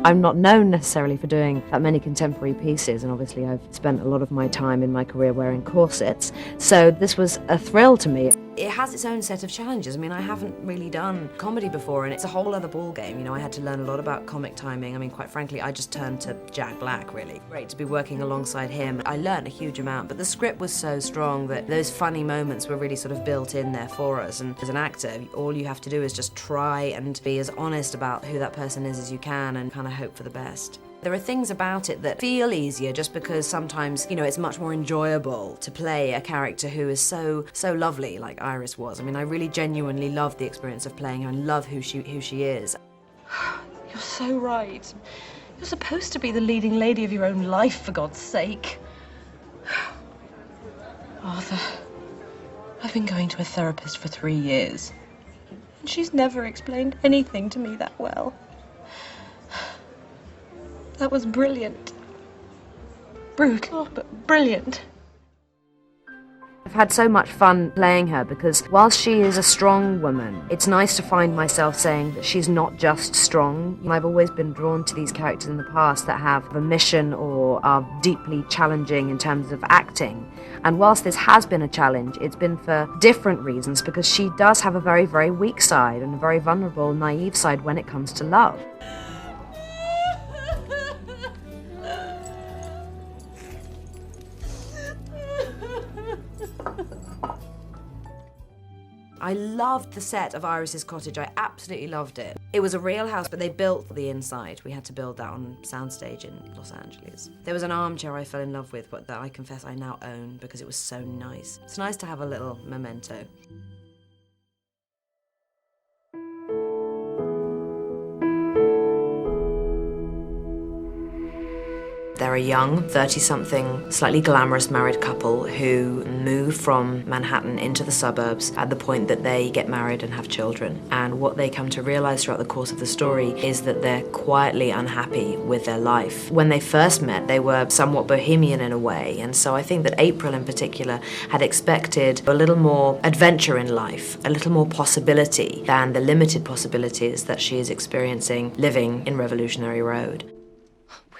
I'm not known necessarily for doing that many contemporary pieces, and obviously I've spent a lot of my time in my career wearing corsets, so this was a thrill to me. It has its own set of challenges. I mean, I haven't really done comedy before, and it's a whole other ballgame. You know, I had to learn a lot about comic timing. I mean, quite frankly, I just turned to Jack Black, really. Great to be working alongside him. I learned a huge amount, but the script was so strong that those funny moments were really sort of built in there for us. And as an actor, all you have to do is just try and be as honest about who that person is as you can and kind of hope for the best. There are things about it that feel easier just because sometimes, you know, it's much more enjoyable to play a character who is so lovely, like Iris was. I mean, I really genuinely loved the experience of playing her and love who she is. You're so right. You're supposed to be the leading lady of your own life, for God's sake. Arthur, I've been going to a therapist for 3 years, and she's never explained anything to me that well. That was brilliant. Brutal, but brilliant. I've had so much fun playing her because whilst she is a strong woman, it's nice to find myself saying that she's not just strong. I've always been drawn to these characters in the past that have a mission or are deeply challenging in terms of acting. And whilst this has been a challenge, it's been for different reasons because she does have a very, very weak side and a very vulnerable, naive side when it comes to love. I loved the set of Iris's cottage. I absolutely loved it. It was a real house, but they built the inside. We had to build that on soundstage in Los Angeles. There was an armchair I fell in love with, but that I confess I now own because it was so nice. It's nice to have a little memento. They're a young, 30-something, slightly glamorous married couple who move from Manhattan into the suburbs at the point that they get married and have children. And what they come to realize throughout the course of the story is that they're quietly unhappy with their life. When they first met, they were somewhat bohemian in a way, and so I think that April in particular had expected a little more adventure in life, a little more possibility than the limited possibilities that she is experiencing living in Revolutionary Road.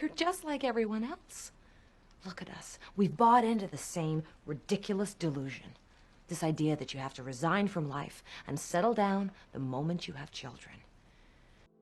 We're just like everyone else. Look at us. We've bought into the same ridiculous delusion. This idea that you have to resign from life and settle down the moment you have children.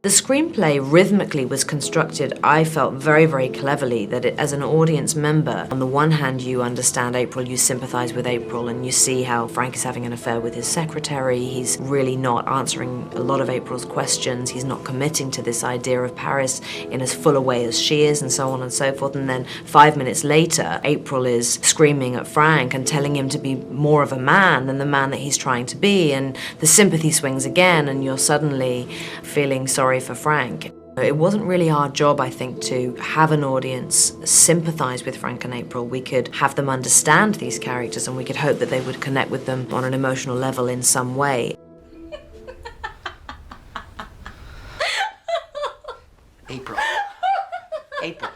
The screenplay rhythmically was constructed, I felt, very, very cleverly, that as an audience member, on the one hand you understand April, you sympathize with April, and you see how Frank is having an affair with his secretary, he's really not answering a lot of April's questions, he's not committing to this idea of Paris in as full a way as she is, and so on and so forth, and then 5 minutes later, April is screaming at Frank and telling him to be more of a man than the man that he's trying to be, and the sympathy swings again, and you're suddenly feeling sorry for Frank. It wasn't really our job, I think, to have an audience sympathize with Frank and April. We could have them understand these characters and we could hope that they would connect with them on an emotional level in some way. April. April.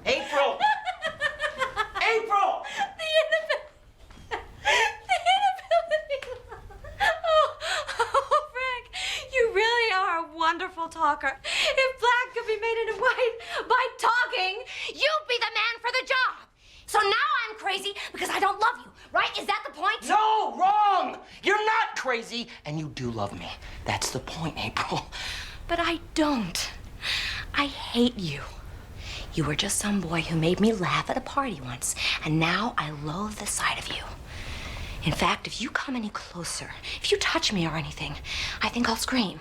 April! April! Wonderful talker. If black could be made into white by talking, you'd be the man for the job. So now I'm crazy because I don't love you, right? Is that the point? No, wrong! You're not crazy, and you do love me. That's the point, April. But I don't. I hate you. You were just some boy who made me laugh at a party once, and now I loathe the sight of you. In fact, if you come any closer, if you touch me or anything, I think I'll scream.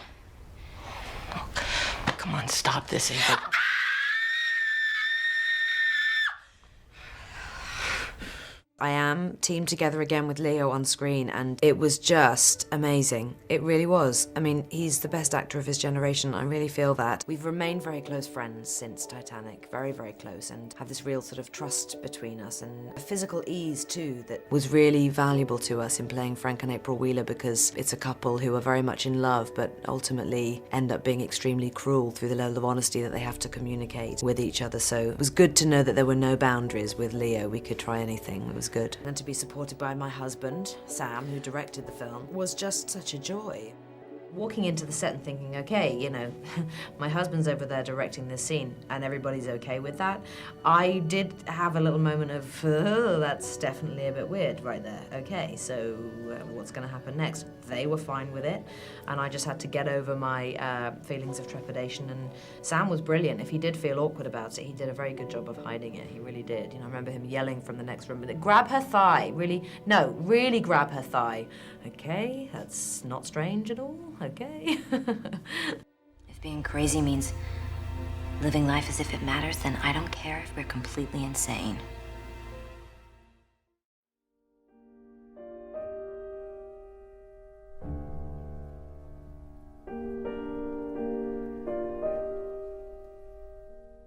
Oh, come on, stop this, April. I am teamed together again with Leo on screen, and it was just amazing. It really was. I mean, he's the best actor of his generation. I really feel that. We've remained very close friends since Titanic, very, very close, and have this real sort of trust between us, and a physical ease too that was really valuable to us in playing Frank and April Wheeler, because it's a couple who are very much in love but ultimately end up being extremely cruel through the level of honesty that they have to communicate with each other. So it was good to know that there were no boundaries with Leo. We could try anything. It was good. And to be supported by my husband, Sam, who directed the film, was just such a joy. Walking into the set and thinking, okay, you know, my husband's over there directing this scene and everybody's okay with that. I did have a little moment of, oh, that's definitely a bit weird right there. Okay, so what's gonna happen next? They were fine with it, and I just had to get over my feelings of trepidation, and Sam was brilliant. If he did feel awkward about it, he did a very good job of hiding it. He really did. You know, I remember him yelling from the next room, grab her thigh, really grab her thigh. Okay, that's not strange at all. Okay. If being crazy means living life as if it matters, then I don't care if we're completely insane.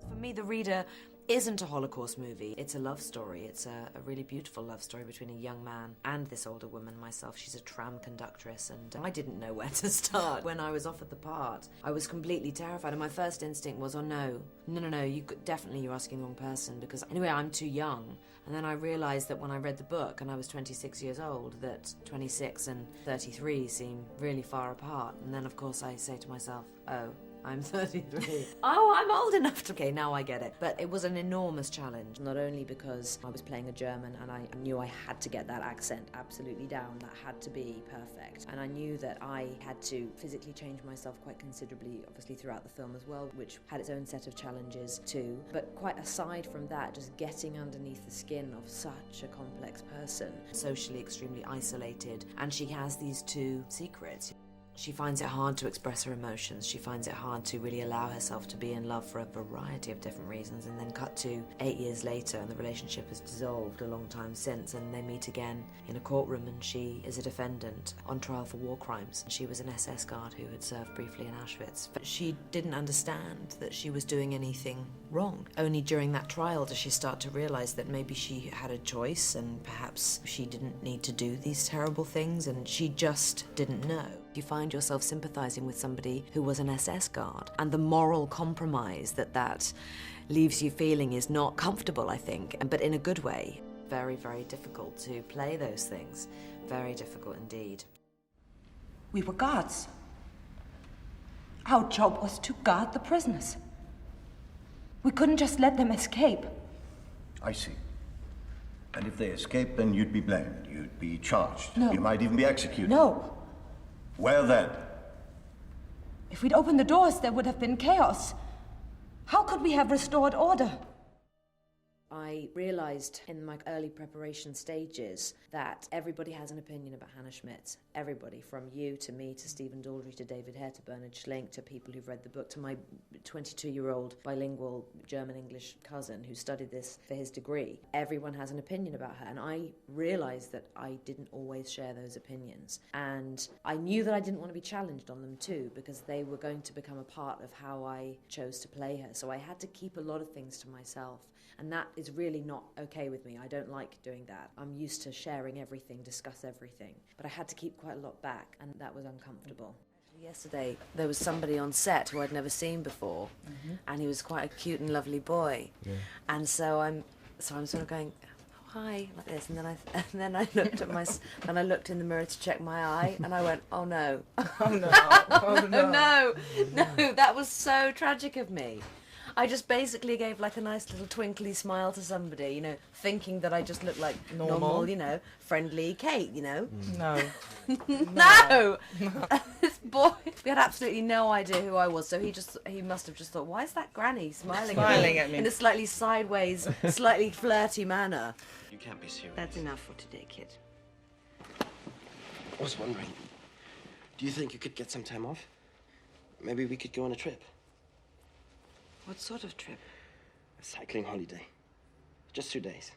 For me, the reader isn't a Holocaust movie. It's a love story. It's a really beautiful love story between a young man and this older woman, myself. She's a tram conductress, and I didn't know where to start. When I was offered the part, I was completely terrified, and my first instinct was, oh no, you're asking the wrong person, because anyway, I'm too young. And then I realised that when I read the book, and I was 26 years old, that 26 and 33 seem really far apart. And then, of course, I say to myself, oh, I'm 33. Oh, I'm old enough to... Okay, now I get it. But it was an enormous challenge, not only because I was playing a German and I knew I had to get that accent absolutely down. That had to be perfect. And I knew that I had to physically change myself quite considerably, obviously throughout the film as well, which had its own set of challenges too. But quite aside from that, just getting underneath the skin of such a complex person, socially extremely isolated, and she has these two secrets. She finds it hard to express her emotions. She finds it hard to really allow herself to be in love for a variety of different reasons. And then cut to 8 years later, and the relationship has dissolved a long time since, and they meet again in a courtroom, and she is a defendant on trial for war crimes. She was an SS guard who had served briefly in Auschwitz. But she didn't understand that she was doing anything wrong. Only during that trial does she start to realize that maybe she had a choice, and perhaps she didn't need to do these terrible things, and she just didn't know. You find yourself sympathizing with somebody who was an SS guard, and the moral compromise that leaves you feeling is not comfortable, I think, but in a good way. Very, very difficult to play those things. Very difficult indeed. We were guards. Our job was to guard the prisoners. We couldn't just let them escape. I see. And if they escape, then you'd be blamed. You'd be charged. No. You might even be executed. No. Well then. If we'd opened the doors, there would have been chaos. How could we have restored order? I realised in my early preparation stages that everybody has an opinion about Hannah Schmidt. Everybody, from you to me to Stephen Daldry to David Hare to Bernard Schlink to people who've read the book to my 22-year-old bilingual German-English cousin who studied this for his degree. Everyone has an opinion about her, and I realised that I didn't always share those opinions. And I knew that I didn't want to be challenged on them too, because they were going to become a part of how I chose to play her. So I had to keep a lot of things to myself. And that is really not okay with me. I don't like doing that. I'm used to sharing everything, discuss everything. But I had to keep quite a lot back, and that was uncomfortable. Yesterday, there was somebody on set who I'd never seen before, and he was quite a cute and lovely boy. Yeah. And so I'm sort of going, oh, hi, like this, and then I looked at and I looked in the mirror to check my eye, and I went, oh no, oh no, oh no, no, that was so tragic of me. I just basically gave like a nice little twinkly smile to somebody, you know, thinking that I just looked like normal, you know, friendly Kate, you know. No. No! This boy, we had absolutely no idea who I was, so he must have just thought, why is that granny smiling at me in a slightly sideways, slightly flirty manner? You can't be serious. That's enough for today, kid. I was wondering, do you think you could get some time off? Maybe we could go on a trip. What sort of trip? A cycling holiday. Just 2 days.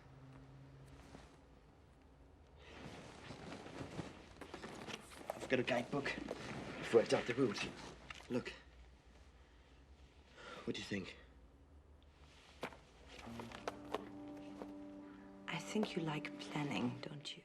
I've got a guidebook. I've worked out the route. Look. What do you think? I think you like planning, don't you?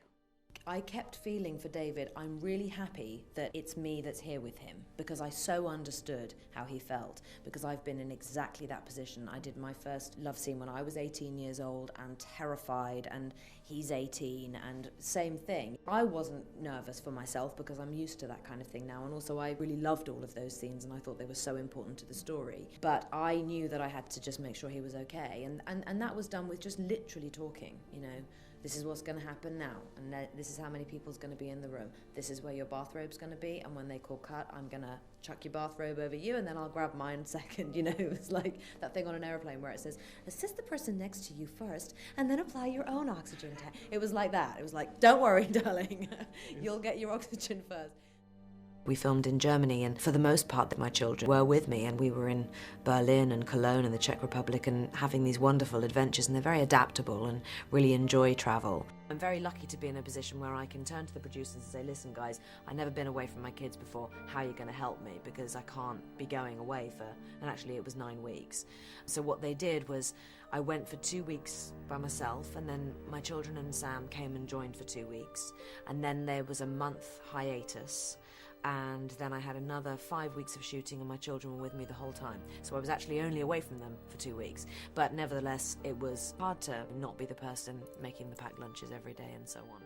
I kept feeling for David, I'm really happy that it's me that's here with him, because I so understood how he felt, because I've been in exactly that position. I did my first love scene when I was 18 years old and terrified, and he's 18, and same thing. I wasn't nervous for myself because I'm used to that kind of thing now, and also I really loved all of those scenes and I thought they were so important to the story. But I knew that I had to just make sure he was okay, and that was done with just literally talking, you know. This is what's going to happen now, and this is how many people's going to be in the room. This is where your bathrobe's going to be, and when they call cut, I'm going to chuck your bathrobe over you, and then I'll grab mine second, you know. It's like that thing on an airplane where it says, assist the person next to you first, and then apply your own oxygen tank. It was like that. It was like, don't worry, darling. You'll get your oxygen first. We filmed in Germany, and for the most part my children were with me, and we were in Berlin and Cologne and the Czech Republic and having these wonderful adventures, and they're very adaptable and really enjoy travel. I'm very lucky to be in a position where I can turn to the producers and say, listen guys, I've never been away from my kids before, how are you going to help me? Because I can't be going away for, and actually it was 9 weeks. So what they did was, I went for 2 weeks by myself, and then my children and Sam came and joined for 2 weeks, and then there was a month hiatus. And then I had another 5 weeks of shooting, and my children were with me the whole time. So I was actually only away from them for 2 weeks. But nevertheless, it was hard to not be the person making the packed lunches every day and so on.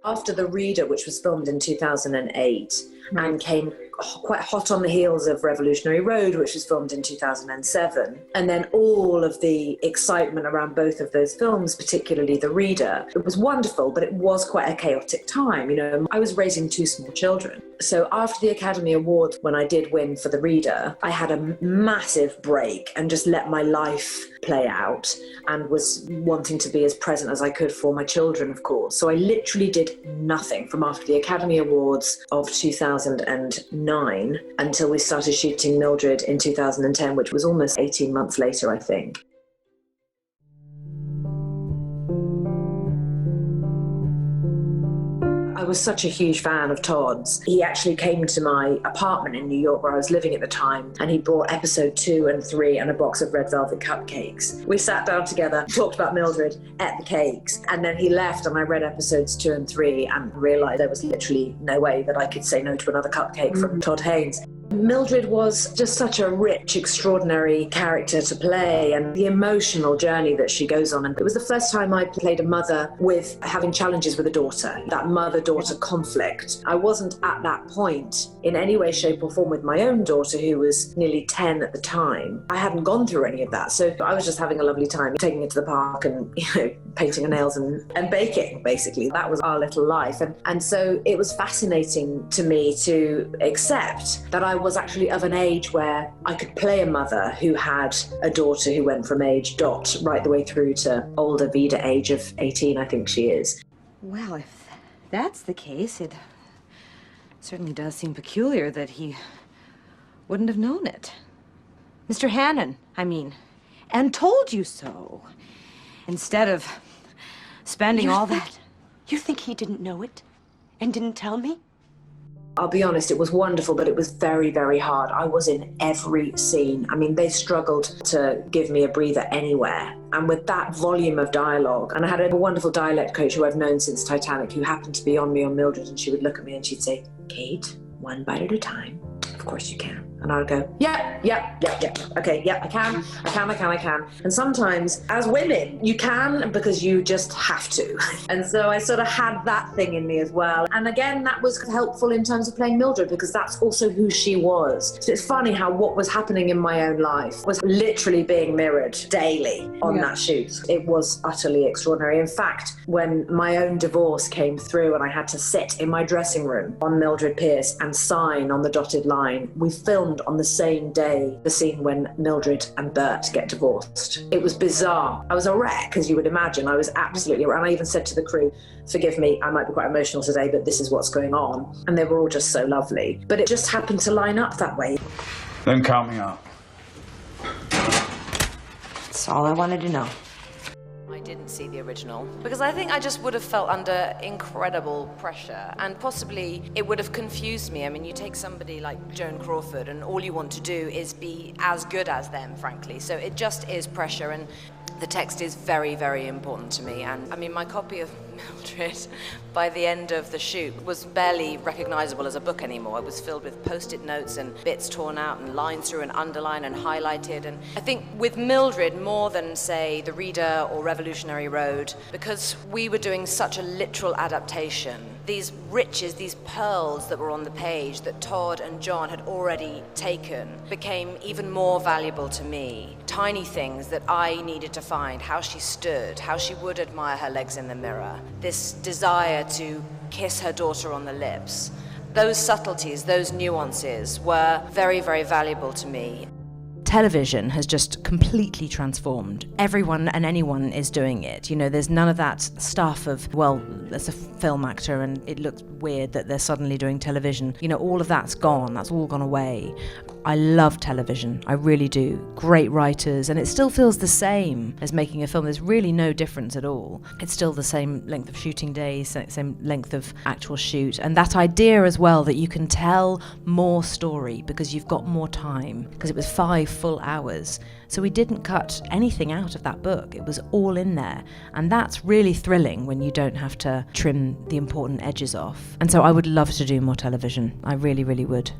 After The Reader, which was filmed in 2008 and came quite hot on the heels of Revolutionary Road, which was filmed in 2007, and then all of the excitement around both of those films, particularly The Reader, it was wonderful, but it was quite a chaotic time. You know, I was raising 2 small children. So after the Academy Award, when I did win for The Reader, I had a massive break and just let my life play out, and was wanting to be as present as I could for my children, of course. So I literally did nothing from after the Academy Awards of 2009 until we started shooting Mildred in 2010, which was almost 18 months later, I think. I was such a huge fan of Todd's. He actually came to my apartment in New York where I was living at the time, and he brought episode 2 and 3 and a box of red velvet cupcakes. We sat down together, talked about Mildred, ate the cakes, and then he left and I read episodes 2 and 3 and realised there was literally no way that I could say no to another cupcake from Todd Haynes. Mildred was just such a rich, extraordinary character to play, and the emotional journey that she goes on. And it was the first time I played a mother with having challenges with a daughter, that mother-daughter conflict. I wasn't at that point in any way, shape or form with my own daughter, who was nearly 10 at the time. I hadn't gone through any of that, so I was just having a lovely time, taking her to the park and, you know, painting her nails and baking, basically. That was our little life. And so it was fascinating to me to accept that I was actually of an age where I could play a mother who had a daughter who went from age dot right the way through to older Vida age of 18, I think she is. Well, if that's the case, it certainly does seem peculiar that he wouldn't have known it. Mr. Hannon, I mean, and told you so. Instead of spending all that... You think he didn't know it and didn't tell me? I'll be honest, it was wonderful, but it was very, very hard. I was in every scene. I mean, they struggled to give me a breather anywhere. And with that volume of dialogue, and I had a wonderful dialect coach who I've known since Titanic, who happened to be on me on Mildred, and she would look at me and she'd say, Kate, one bite at a time. Of course you can. And I would go, yeah. Okay, yeah, I can. And sometimes, as women, you can because you just have to. And so I sort of had that thing in me as well. And again, that was helpful in terms of playing Mildred, because that's also who she was. So it's funny how what was happening in my own life was literally being mirrored daily on that shoot. It was utterly extraordinary. In fact, when my own divorce came through and I had to sit in my dressing room on Mildred Pierce and sign on the dotted line, we filmed on the same day the scene when Mildred and Bert get divorced. It was bizarre. I was a wreck, as you would imagine. I was absolutely, and I even said to the crew, forgive me, I might be quite emotional today, but this is what's going on. And they were all just so lovely. But it just happened to line up that way. Then count me out. That's all I wanted to know. I didn't see the original because I think I just would have felt under incredible pressure, and possibly it would have confused me. I mean, you take somebody like Joan Crawford and all you want to do is be as good as them, frankly. So it just is pressure, and the text is very, very important to me. And I mean, my copy of Mildred by the end of the shoot was barely recognizable as a book anymore. It was filled with post-it notes and bits torn out and lines through and underlined and highlighted. And I think with Mildred, more than, say, The Reader or Revolutionary Road, because we were doing such a literal adaptation, these riches, these pearls that were on the page that Todd and John had already taken became even more valuable to me. Tiny things that I needed to find, how she stood, how she would admire her legs in the mirror, this desire to kiss her daughter on the lips. Those subtleties, those nuances were very, very valuable to me. Television has just completely transformed. Everyone and anyone is doing it. You know, there's none of that stuff of, well, there's a film actor and it looks weird that they're suddenly doing television. You know, all of that's gone. That's all gone away. I love television. I really do. Great writers, and it still feels the same as making a film. There's really no difference at all. It's still the same length of shooting days, same length of actual shoot. And that idea as well that you can tell more story because you've got more time, because it was 5 full hours. So we didn't cut anything out of that book. It was all in there. And that's really thrilling when you don't have to trim the important edges off. And so I would love to do more television. I really, really would.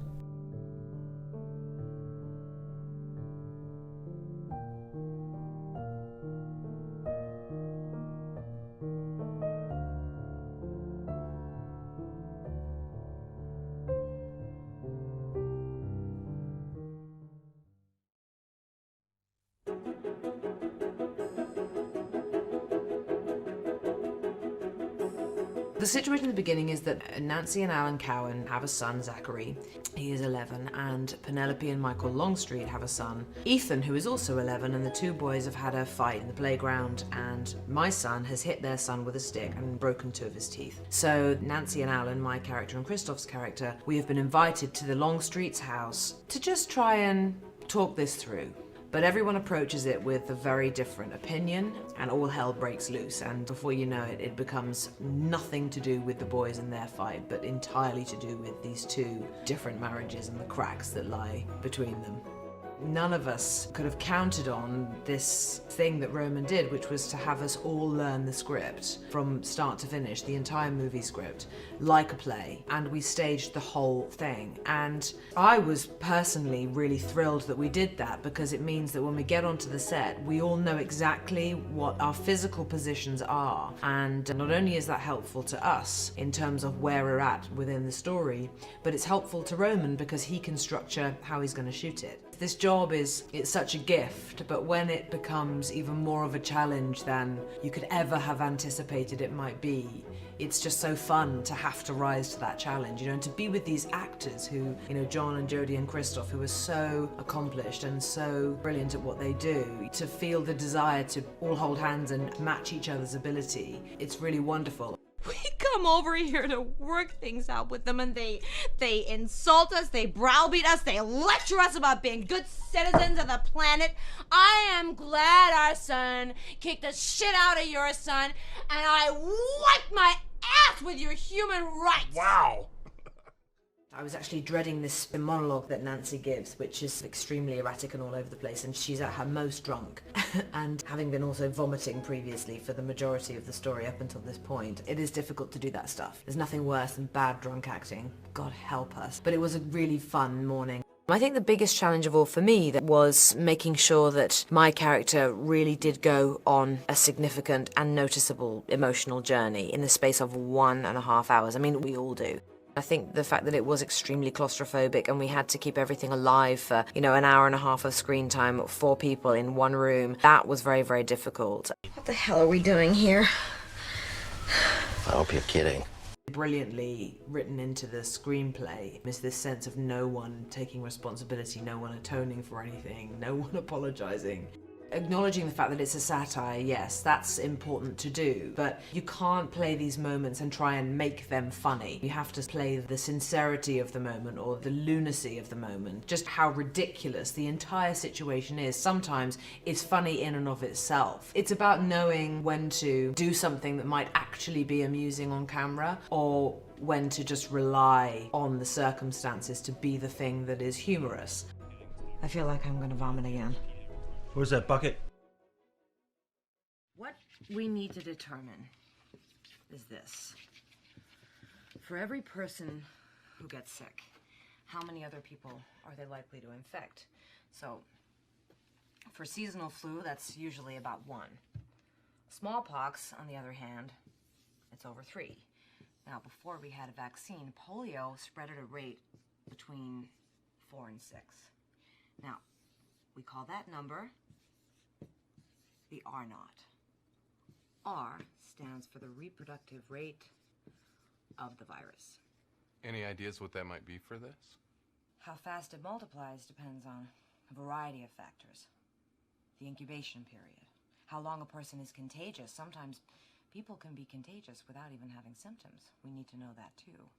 The situation at the beginning is that Nancy and Alan Cowan have a son, Zachary. He is 11, and Penelope and Michael Longstreet have a son, Ethan, who is also 11, and the two boys have had a fight in the playground, and my son has hit their son with a stick and broken 2 of his teeth. So Nancy and Alan, my character and Christoph's character, we have been invited to the Longstreet's house to just try and talk this through. But everyone approaches it with a very different opinion, and all hell breaks loose. And before you know it, it becomes nothing to do with the boys and their fight, but entirely to do with these 2 different marriages and the cracks that lie between them. None of us could have counted on this thing that Roman did, which was to have us all learn the script from start to finish, the entire movie script, like a play, and we staged the whole thing. And I was personally really thrilled that we did that, because it means that when we get onto the set, we all know exactly what our physical positions are. And not only is that helpful to us in terms of where we're at within the story, but it's helpful to Roman because he can structure how he's going to shoot it. This job it's such a gift, but when it becomes even more of a challenge than you could ever have anticipated it might be, it's just so fun to have to rise to that challenge, you know, and to be with these actors who, you know, John and Jodie and Christoph, who are so accomplished and so brilliant at what they do, to feel the desire to all hold hands and match each other's ability. It's really wonderful. We come over here to work things out with them, and they insult us, they browbeat us, they lecture us about being good citizens of the planet. I am glad our son kicked the shit out of your son, and I wiped my ass with your human rights. Wow! I was actually dreading this monologue that Nancy gives, which is extremely erratic and all over the place, and she's at her most drunk. And having been also vomiting previously for the majority of the story up until this point, it is difficult to do that stuff. There's nothing worse than bad drunk acting. God help us. But it was a really fun morning. I think the biggest challenge of all for me was making sure that my character really did go on a significant and noticeable emotional journey in the space of 1.5 hours. I mean, we all do. I think the fact that it was extremely claustrophobic and we had to keep everything alive for, you know, 1.5 hours of screen time, 4 people in one room, that was very, very difficult. What the hell are we doing here? I hope you're kidding. Brilliantly written into the screenplay is this sense of no one taking responsibility, no one atoning for anything, no one apologizing. Acknowledging the fact that it's a satire, yes, that's important to do, but you can't play these moments and try and make them funny. You have to play the sincerity of the moment or the lunacy of the moment, just how ridiculous the entire situation is. Sometimes it's funny in and of itself. It's about knowing when to do something that might actually be amusing on camera, or when to just rely on the circumstances to be the thing that is humorous. I feel like I'm gonna vomit again. Where's that bucket? What we need to determine is this. For every person who gets sick, how many other people are they likely to infect? So, for seasonal flu, that's usually about 1. Smallpox, on the other hand, it's over 3. Now, before we had a vaccine, polio spread at a rate between 4 and 6. Now, we call that number the R naught. R stands for the reproductive rate of the virus. Any ideas what that might be for this? How fast it multiplies depends on a variety of factors. The incubation period, how long a person is contagious. Sometimes people can be contagious without even having symptoms. We need to know that too.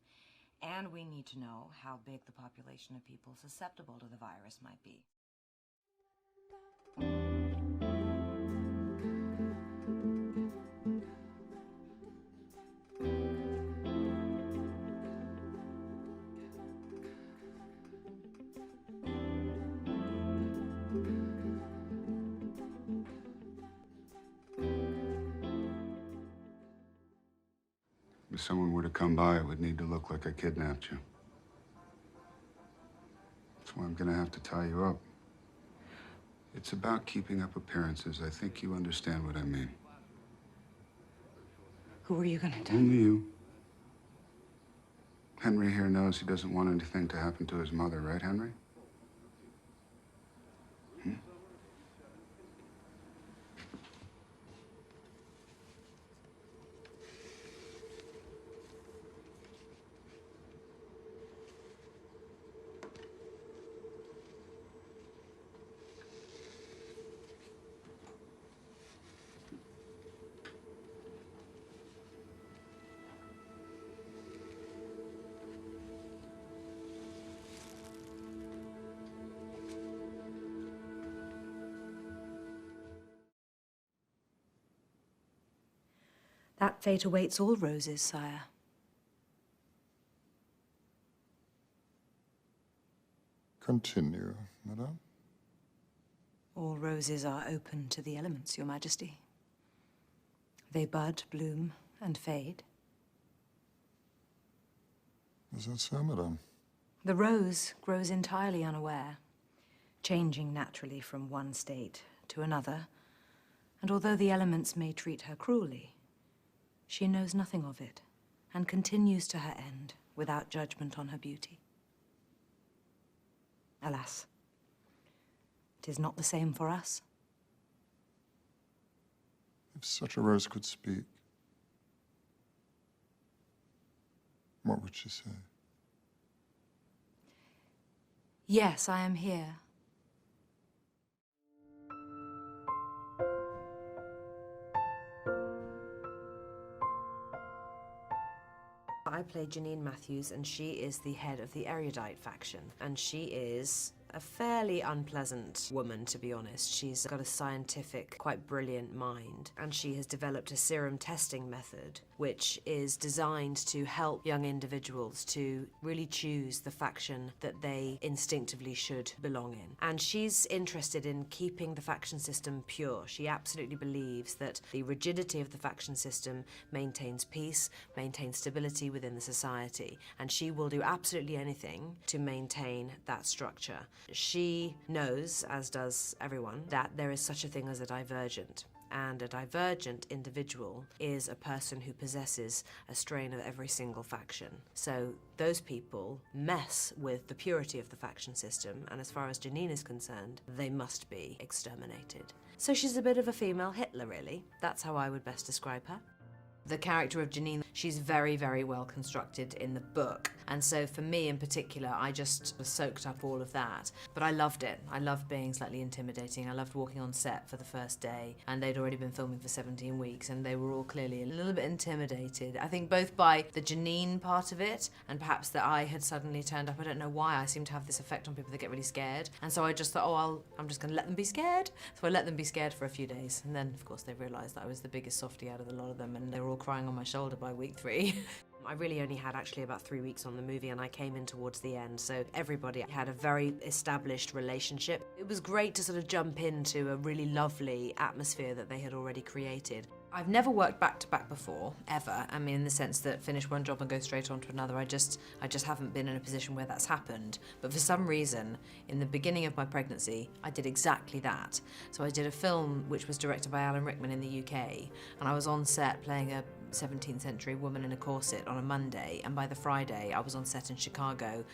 And we need to know how big the population of people susceptible to the virus might be. If someone were to come by, it would need to look like I kidnapped you. That's why I'm gonna have to tie you up. It's about keeping up appearances. I think you understand what I mean. Who are you gonna do? Only you. Henry here knows he doesn't want anything to happen to his mother, right, Henry? That fate awaits all roses, sire. Continue, madame. All roses are open to the elements, Your Majesty. They bud, bloom, and fade. Is that so, madame? The rose grows entirely unaware, changing naturally from one state to another, and although the elements may treat her cruelly, she knows nothing of it, and continues to her end without judgment on her beauty. Alas, it is not the same for us. If such a rose could speak, what would she say? Yes, I am here. I play Janine Matthews, and she is the head of the erudite faction, and she is a fairly unpleasant woman, to be honest. She's got a scientific, quite brilliant mind, and she has developed a serum testing method which is designed to help young individuals to really choose the faction that they instinctively should belong in. And she's interested in keeping the faction system pure. She absolutely believes that the rigidity of the faction system maintains peace, maintains stability within the society, and she will do absolutely anything to maintain that structure. She knows, as does everyone, that there is such a thing as a divergent. And a divergent individual is a person who possesses a strain of every single faction. So those people mess with the purity of the faction system, and as far as Janine is concerned, they must be exterminated. So she's a bit of a female Hitler, really. That's how I would best describe her. The character of Janine, she's very, very well constructed in the book. And so for me in particular, I just soaked up all of that. But I loved it. I loved being slightly intimidating. I loved walking on set for the first day. And they'd already been filming for 17 weeks, and they were all clearly a little bit intimidated. I think both by the Janine part of it, and perhaps that I had suddenly turned up. I don't know why. I seem to have this effect on people that get really scared. And so I just thought, oh, I'm just going to let them be scared. So I let them be scared for a few days. And then, of course, they realised that I was the biggest softie out of the lot of them, and they were all crying on my shoulder by week 3. I really only had actually about 3 weeks on the movie, and I came in towards the end, so everybody had a very established relationship. It was great to sort of jump into a really lovely atmosphere that they had already created. I've never worked back-to-back before, ever. I mean, in the sense that finish one job and go straight on to another. I just haven't been in a position where that's happened. But for some reason, in the beginning of my pregnancy, I did exactly that. So I did a film which was directed by Alan Rickman in the UK, and I was on set playing a 17th century woman in a corset on a Monday, and by the Friday, I was on set in Chicago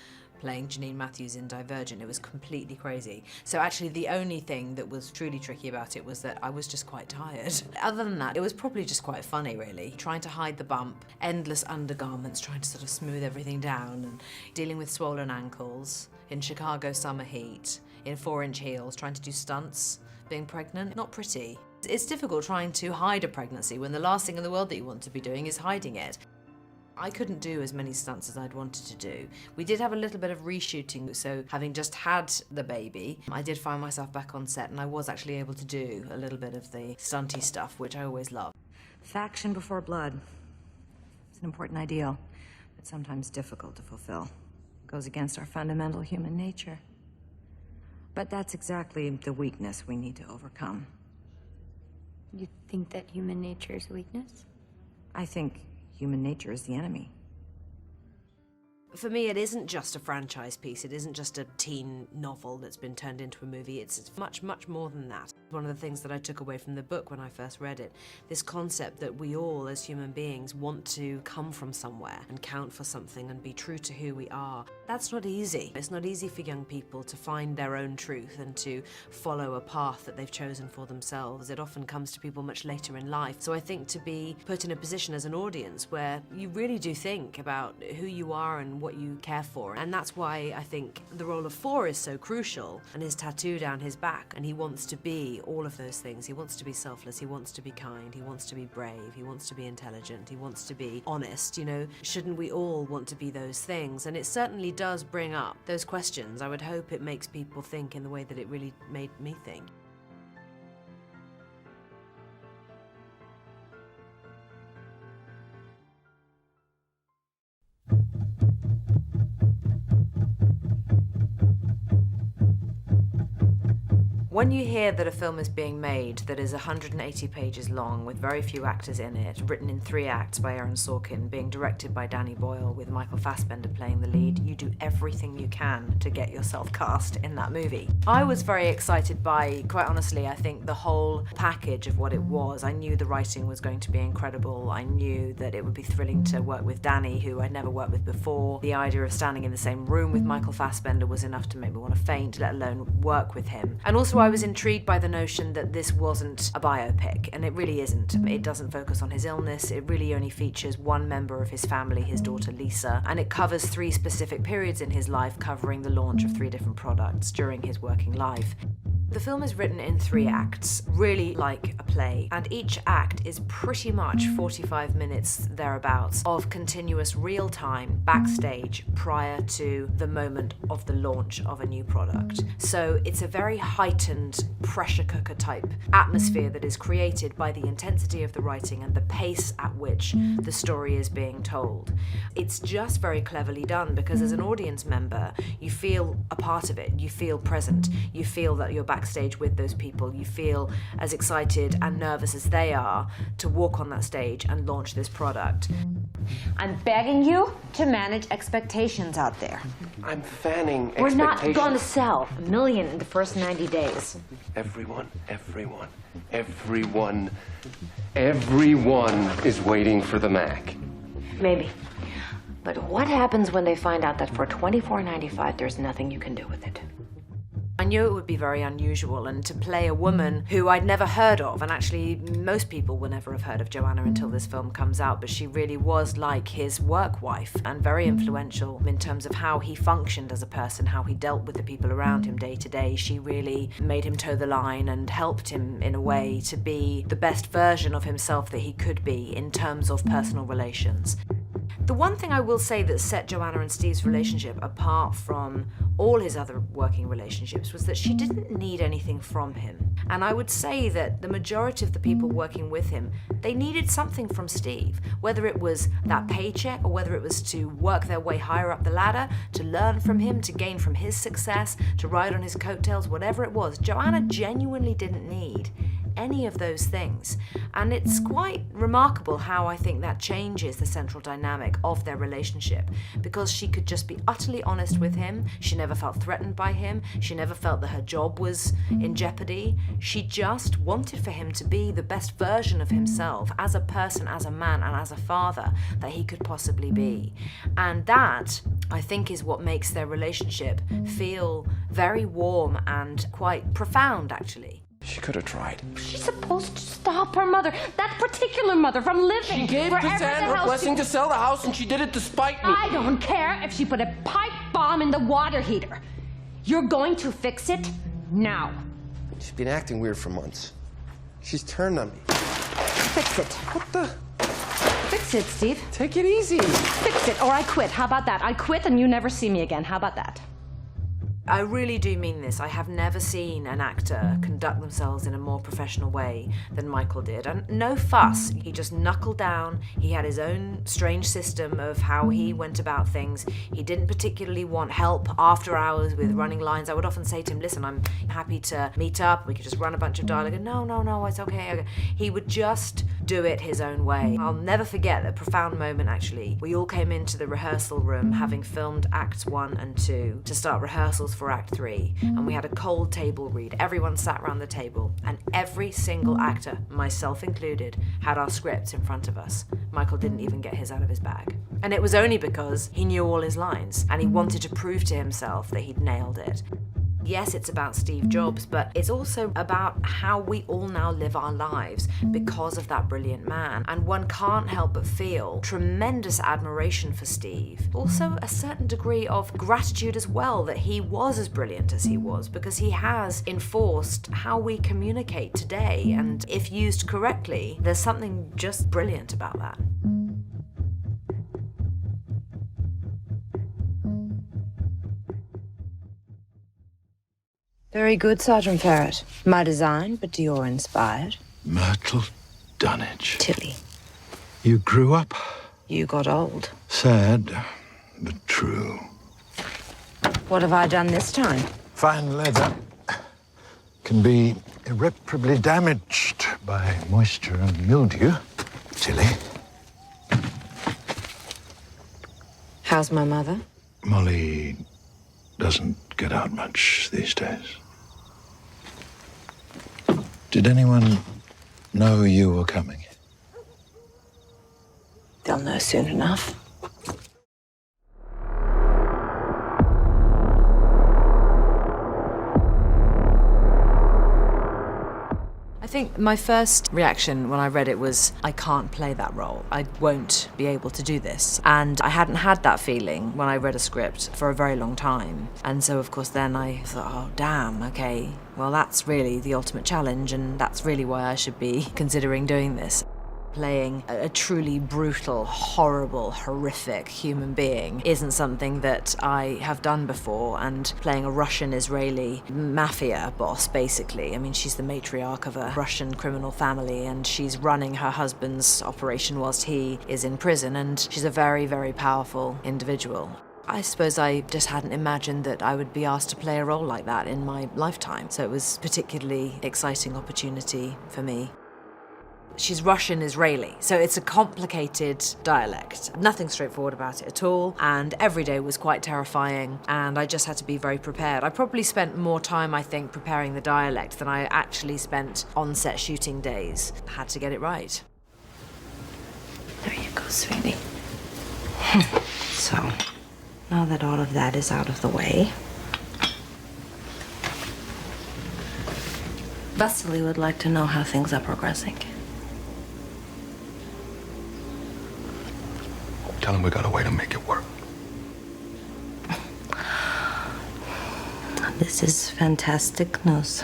playing Janine Matthews in Divergent. It was completely crazy. So actually the only thing that was truly tricky about it was that I was just quite tired. Other than that, it was probably just quite funny, really. Trying to hide the bump, endless undergarments, trying to sort of smooth everything down, and dealing with swollen ankles in Chicago summer heat, in 4-inch heels, trying to do stunts, being pregnant. Not pretty. It's difficult trying to hide a pregnancy when the last thing in the world that you want to be doing is hiding it. I couldn't do as many stunts as I'd wanted to do. We did have a little bit of reshooting, so having just had the baby, I did find myself back on set, and I was actually able to do a little bit of the stunty stuff, which I always love. Faction before blood. It's an important ideal, but sometimes difficult to fulfill. It goes against our fundamental human nature. But that's exactly the weakness we need to overcome. You think that human nature is a weakness? I think human nature is the enemy. For me, it isn't just a franchise piece. It isn't just a teen novel that's been turned into a movie. It's much, much more than that. One of the things that I took away from the book when I first read it, this concept that we all, as human beings, want to come from somewhere and count for something and be true to who we are. That's not easy. It's not easy for young people to find their own truth and to follow a path that they've chosen for themselves. It often comes to people much later in life. So I think to be put in a position as an audience where you really do think about who you are and what you care for. And that's why I think the role of 4 is so crucial, and his tattoo down his back, and he wants to be all of those things. He wants to be selfless, he wants to be kind, he wants to be brave, he wants to be intelligent, he wants to be honest, you know. Shouldn't we all want to be those things? And it certainly does bring up those questions. I would hope it makes people think in the way that it really made me think. When you hear that a film is being made that is 180 pages long with very few actors in it, written in 3 acts by Aaron Sorkin, being directed by Danny Boyle with Michael Fassbender playing the lead, you do everything you can to get yourself cast in that movie. I was very excited by, quite honestly, I think the whole package of what it was. I knew the writing was going to be incredible. I knew that it would be thrilling to work with Danny, who I'd never worked with before. The idea of standing in the same room with Michael Fassbender was enough to make me want to faint, let alone work with him. And also I was intrigued by the notion that this wasn't a biopic, and it really isn't. It doesn't focus on his illness. It really only features one member of his family, his daughter Lisa, and it covers 3 specific periods in his life, covering the launch of 3 different products during his working life. The film is written in 3 acts, really like a play, and each act is pretty much 45 minutes thereabouts of continuous real-time backstage prior to the moment of the launch of a new product. So it's a very heightened pressure cooker type atmosphere that is created by the intensity of the writing and the pace at which the story is being told. It's just very cleverly done because as an audience member, you feel a part of it, you feel present, you feel that you're backstage with those people, you feel as excited and nervous as they are to walk on that stage and launch this product. I'm begging you to manage expectations out there. I'm fanning We're expectations. not going to sell 1 million in the first 90 days. Everyone is waiting for the Mac. Maybe. But what happens when they find out that for $24.95 there's nothing you can do with it? I knew it would be very unusual, and to play a woman who I'd never heard of, and actually most people will never have heard of Joanna until this film comes out, but she really was like his work wife and very influential in terms of how he functioned as a person, how he dealt with the people around him day to day. She really made him toe the line and helped him in a way to be the best version of himself that he could be in terms of personal relations. The one thing I will say that set Joanna and Steve's relationship apart from all his other working relationships was that she didn't need anything from him. And I would say that the majority of the people working with him, they needed something from Steve, whether it was that paycheck or whether it was to work their way higher up the ladder, to learn from him, to gain from his success, to ride on his coattails, whatever it was. Joanna genuinely didn't need any of those things. And it's quite remarkable how I think that changes the central dynamic of their relationship, because she could just be utterly honest with him. She never felt threatened by him. She never felt that her job was in jeopardy. She just wanted for him to be the best version of himself as a person, as a man, and as a father that he could possibly be. And that, I think, is what makes their relationship feel very warm and quite profound, actually. She could have tried. She's supposed to stop her mother, that particular mother, from living. She gave wherever Kazan the her hell blessing to sell the house, and she did it despite me. I don't care if she put a pipe bomb in the water heater. You're going to fix it now. She's been acting weird for months. She's turned on me. Fix it. What the? Fix it, Steve. Take it easy. Fix it, or I quit. How about that? I quit and you never see me again. How about that? I really do mean this. I have never seen an actor conduct themselves in a more professional way than Michael did. And no fuss. He just knuckled down. He had his own strange system of how he went about things. He didn't particularly want help after hours with running lines. I would often say to him, listen, I'm happy to meet up. We could just run a bunch of dialogue. And no, it's okay. He would just do it his own way. I'll never forget that profound moment, actually. We all came into the rehearsal room having filmed Acts 1 and 2 to start rehearsals for Act 3, and we had a cold table read. Everyone sat around the table, and every single actor, myself included, had our scripts in front of us. Michael didn't even get his out of his bag. And it was only because he knew all his lines, and he wanted to prove to himself that he'd nailed it. Yes, it's about Steve Jobs, but it's also about how we all now live our lives because of that brilliant man. And one can't help but feel tremendous admiration for Steve. Also a certain degree of gratitude as well that he was as brilliant as he was, because he has enforced how we communicate today. And if used correctly, there's something just brilliant about that. Very good, Sergeant Ferret. My design, but Dior inspired. Myrtle Dunnage. Tilly. You grew up. You got old. Sad, but true. What have I done this time? Fine leather can be irreparably damaged by moisture and mildew. Tilly. How's my mother? Molly doesn't get out much these days. Did anyone know you were coming? They'll know soon enough. I think my first reaction when I read it was, I can't play that role. I won't be able to do this. And I hadn't had that feeling when I read a script for a very long time. And so, of course, then I thought, oh, damn, okay. Well, that's really the ultimate challenge, and that's really why I should be considering doing this. Playing a truly brutal, horrible, horrific human being isn't something that I have done before, and playing a Russian-Israeli mafia boss, basically. I mean, she's the matriarch of a Russian criminal family, and she's running her husband's operation whilst he is in prison, and she's a very, very powerful individual. I suppose I just hadn't imagined that I would be asked to play a role like that in my lifetime, so it was a particularly exciting opportunity for me. She's Russian-Israeli, so it's a complicated dialect. Nothing straightforward about it at all, and every day was quite terrifying, and I just had to be very prepared. I probably spent more time, I think, preparing the dialect than I actually spent on-set shooting days. I had to get it right. There you go, sweetie. So, now that all of that is out of the way, Vasily would like to know how things are progressing. Tell him we got a way to make it work. This is fantastic news.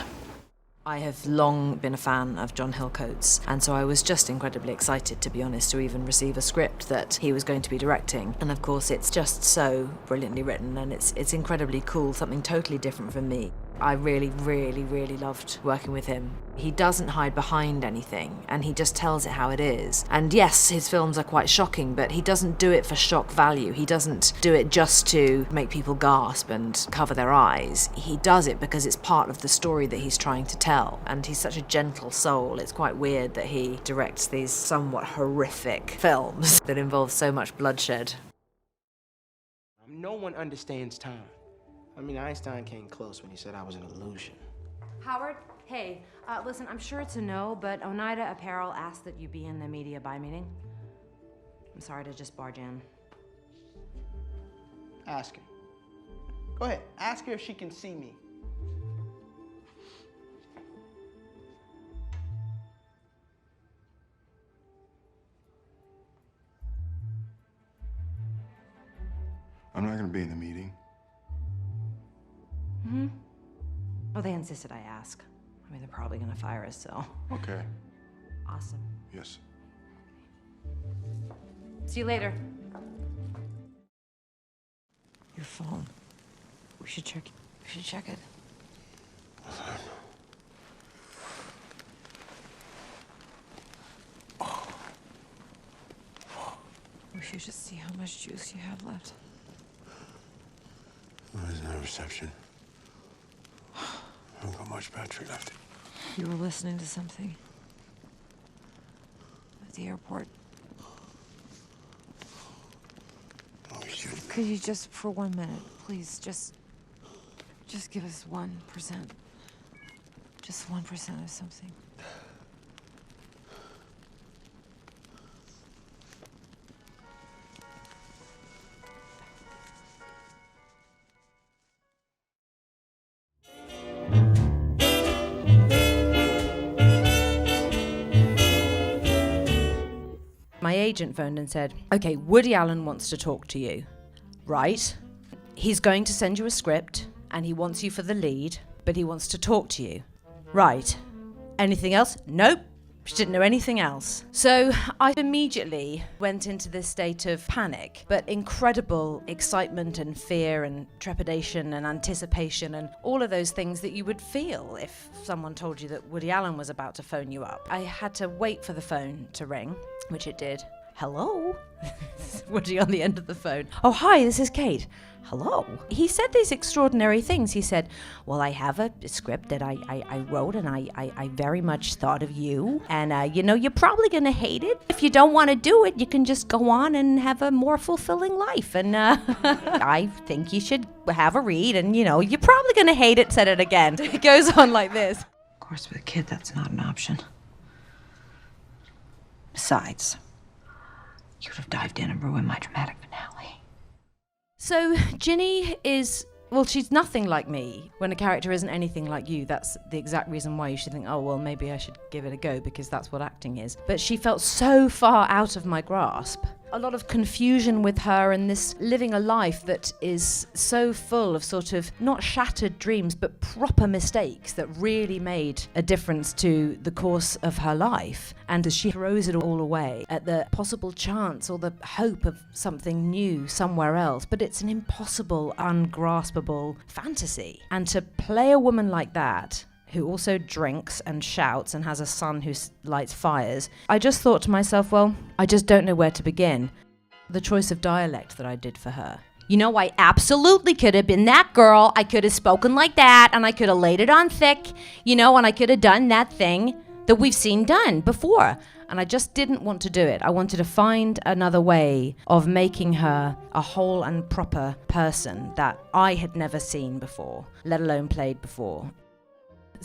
I have long been a fan of John Hillcoat's, and so I was just incredibly excited, to be honest, to even receive a script that he was going to be directing. And of course, it's just so brilliantly written, and it's incredibly cool, something totally different from me. I really, really, really loved working with him. He doesn't hide behind anything, and he just tells it how it is. And yes, his films are quite shocking, but he doesn't do it for shock value. He doesn't do it just to make people gasp and cover their eyes. He does it because it's part of the story that he's trying to tell. And he's such a gentle soul. It's quite weird that he directs these somewhat horrific films that involve so much bloodshed. No one understands time. I mean, Einstein came close when he said I was an illusion. Howard, hey, listen, I'm sure it's a no, but Oneida Apparel asked that you be in the media buy meeting. I'm sorry to just barge in. Ask her. Go ahead, ask her if she can see me. I'm not going to be in the meeting. Mm-hmm. Well, they insisted I ask. I mean, they're probably gonna fire us, so. Okay. Awesome. Yes. See you later. Your phone. We should check it. We should just see how much juice you have left. There's no reception. I haven't got much battery left. You were listening to something at the airport. Oh, shit. Could you just, for 1 minute, please, just give us 1%. Just 1% of something. My agent phoned and said, okay, Woody Allen wants to talk to you. Right. He's going to send you a script and he wants you for the lead, but he wants to talk to you. Right. Anything else? Nope. She didn't know anything else. So I immediately went into this state of panic, but incredible excitement and fear and trepidation and anticipation and all of those things that you would feel if someone told you that Woody Allen was about to phone you up. I had to wait for the phone to ring, which it did. Hello? Woody on the end of the phone. Oh, hi, this is Kate. Hello. He said these extraordinary things. He said, well, I have a script that I wrote and I very much thought of you. And, you're probably going to hate it. If you don't want to do it, you can just go on and have a more fulfilling life. And I think you should have a read and, you're probably going to hate it. Said it again. It goes on like this. Of course, with a kid, that's not an option. Besides, you would have dived in and ruined my dramatic finale. So Ginny is, well, she's nothing like me. When a character isn't anything like you, that's the exact reason why you should think, oh, well, maybe I should give it a go because that's what acting is. But she felt so far out of my grasp. A lot of confusion with her and this living a life that is so full of sort of not shattered dreams, but proper mistakes that really made a difference to the course of her life. And as she throws it all away at the possible chance or the hope of something new somewhere else, but it's an impossible, ungraspable fantasy. And to play a woman like that, who also drinks and shouts and has a son who lights fires, I just thought to myself, well, I just don't know where to begin. The choice of dialect that I did for her. I absolutely could have been that girl. I could have spoken like that, and I could have laid it on thick, and I could have done that thing that we've seen done before. And I just didn't want to do it. I wanted to find another way of making her a whole and proper person that I had never seen before, let alone played before.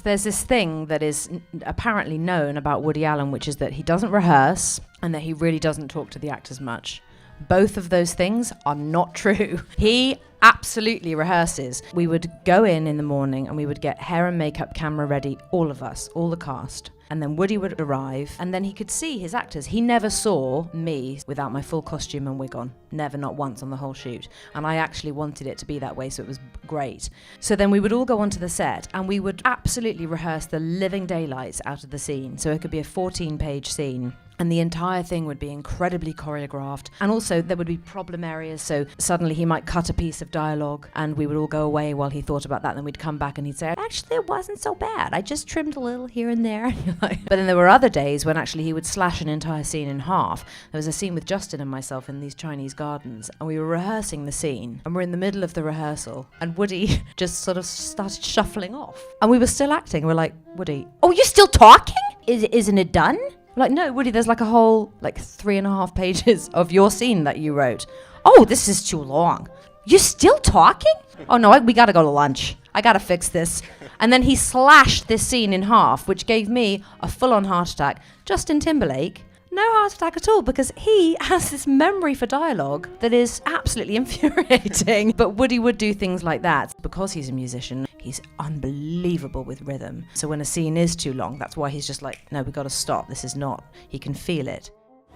There's this thing that is apparently known about Woody Allen, which is that he doesn't rehearse and that he really doesn't talk to the actors much. Both of those things are not true. He absolutely rehearses. We would go in the morning and we would get hair and makeup camera ready, all of us, all the cast. And then Woody would arrive and then he could see his actors. He never saw me without my full costume and wig on. Never, not once on the whole shoot. And I actually wanted it to be that way, so it was great. So then we would all go onto the set and we would absolutely rehearse the living daylights out of the scene. So it could be a 14-page scene. and the entire thing would be incredibly choreographed. And also there would be problem areas, so suddenly he might cut a piece of dialogue and we would all go away while he thought about that, then we'd come back and he'd say, actually it wasn't so bad, I just trimmed a little here and there. But then there were other days when actually he would slash an entire scene in half. There was a scene with Justin and myself in these Chinese gardens, and we were rehearsing the scene, and we're in the middle of the rehearsal, and Woody just sort of started shuffling off. And we were still acting. We're like, Woody, oh, you're still talking? Isn't it done? We're like, no, Woody, there's like a whole 3.5 pages of your scene that you wrote. Oh, this is too long. You're still talking? Oh no, we gotta go to lunch. I gotta fix this. And then he slashed this scene in half, which gave me a full-on heart attack. Justin Timberlake, no heart attack at all, because he has this memory for dialogue that is absolutely infuriating. But Woody would do things like that. Because he's a musician, he's unbelievable with rhythm. So when a scene is too long, that's why he's just like, no, we've got to stop. This is not. He can feel it.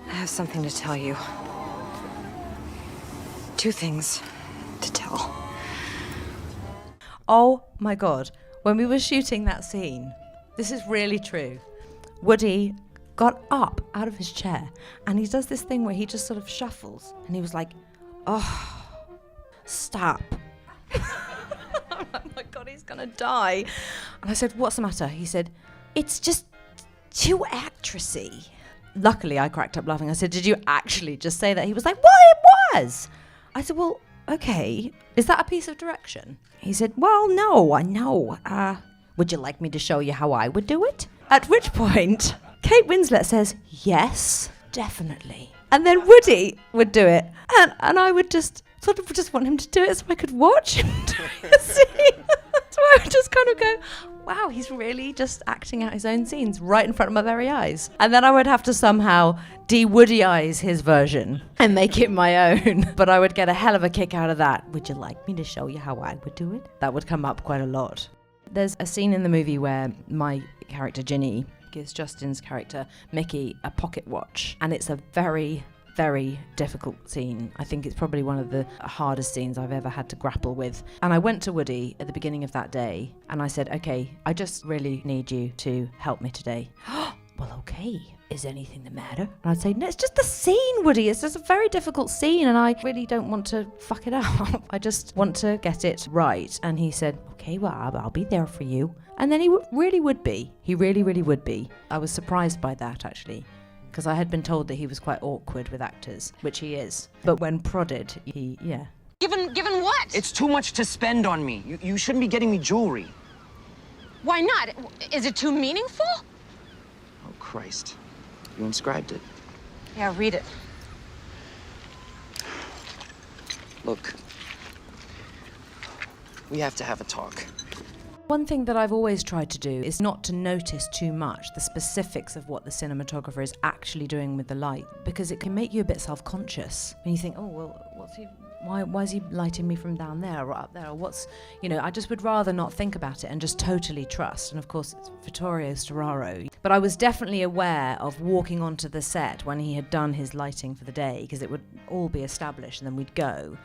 I have something to tell you. 2 things to tell. Oh my God. When we were shooting that scene, this is really true. Woody got up out of his chair and he does this thing where he just sort of shuffles and he was like, oh, stop. I'm like, oh my God, he's gonna die. And I said, what's the matter? He said, it's just too actressy. Luckily, I cracked up laughing. I said, did you actually just say that? He was like, well, it was. I said, well, okay. Is that a piece of direction? He said, well, no, I know. Would you like me to show you how I would do it? At which point, Kate Winslet says, yes, definitely. And then Woody would do it. And I would just sort of just want him to do it so I could watch him doing the scene. So I would just kind of go, wow, he's really just acting out his own scenes right in front of my very eyes. And then I would have to somehow de-Woodyize his version and make it my own. But I would get a hell of a kick out of that. Would you like me to show you how I would do it? That would come up quite a lot. There's a scene in the movie where my character Ginny gives Justin's character Mickey a pocket watch, and it's a very, very difficult scene. I think it's probably one of the hardest scenes I've ever had to grapple with. And I went to Woody at the beginning of that day and I said, okay, I just really need you to help me today. Well, okay. Is anything the matter? And I'd say, no, it's just the scene, Woody. It's just a very difficult scene and I really don't want to fuck it up. I just want to get it right. And he said, okay, well, I'll be there for you. And then he really would be. He really, really would be. I was surprised by that, actually, because I had been told that he was quite awkward with actors, which he is. But when prodded, yeah. Given what? It's too much to spend on me. You shouldn't be getting me jewelry. Why not? Is it too meaningful? Oh, Christ. You inscribed it. Yeah, read it. Look. We have to have a talk. One thing that I've always tried to do is not to notice too much the specifics of what the cinematographer is actually doing with the light, because it can make you a bit self-conscious. And you think, oh, well, why is he lighting me from down there or up there? Or what's, I just would rather not think about it and just totally trust. And of course, it's Vittorio Storaro. But I was definitely aware of walking onto the set when he had done his lighting for the day, because it would all be established and then we'd go.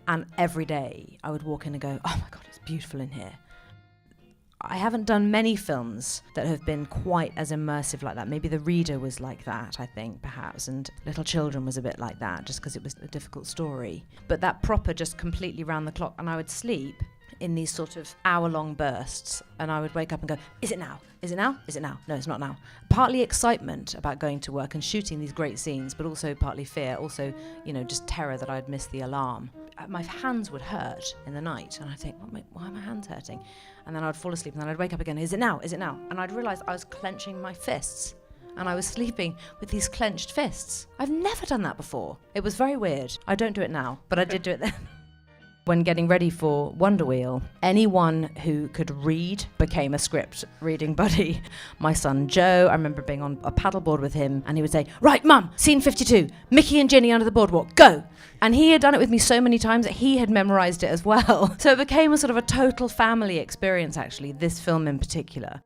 And every day I would walk in and go, oh my God, it's beautiful in here. I haven't done many films that have been quite as immersive like that. Maybe The Reader was like that, I think, perhaps, and Little Children was a bit like that, just because it was a difficult story. But that proper, just completely round the clock, and I would sleep in these sort of hour-long bursts, and I would wake up and go, is it now? Is it now? Is it now? No, it's not now. Partly excitement about going to work and shooting these great scenes, but also partly fear, also, just terror that I'd missed the alarm. My hands would hurt in the night, and I'd think, why are my hands hurting? And then I'd fall asleep, and then I'd wake up again, is it now? Is it now? And I'd realise I was clenching my fists, and I was sleeping with these clenched fists. I've never done that before. It was very weird. I don't do it now, but I did do it then. When getting ready for Wonder Wheel, anyone who could read became a script reading buddy. My son Joe, I remember being on a paddleboard with him, and he would say, right, Mum, scene 52, Mickey and Ginny under the boardwalk, go! And he had done it with me so many times that he had memorized it as well. So it became a sort of a total family experience, actually, this film in particular.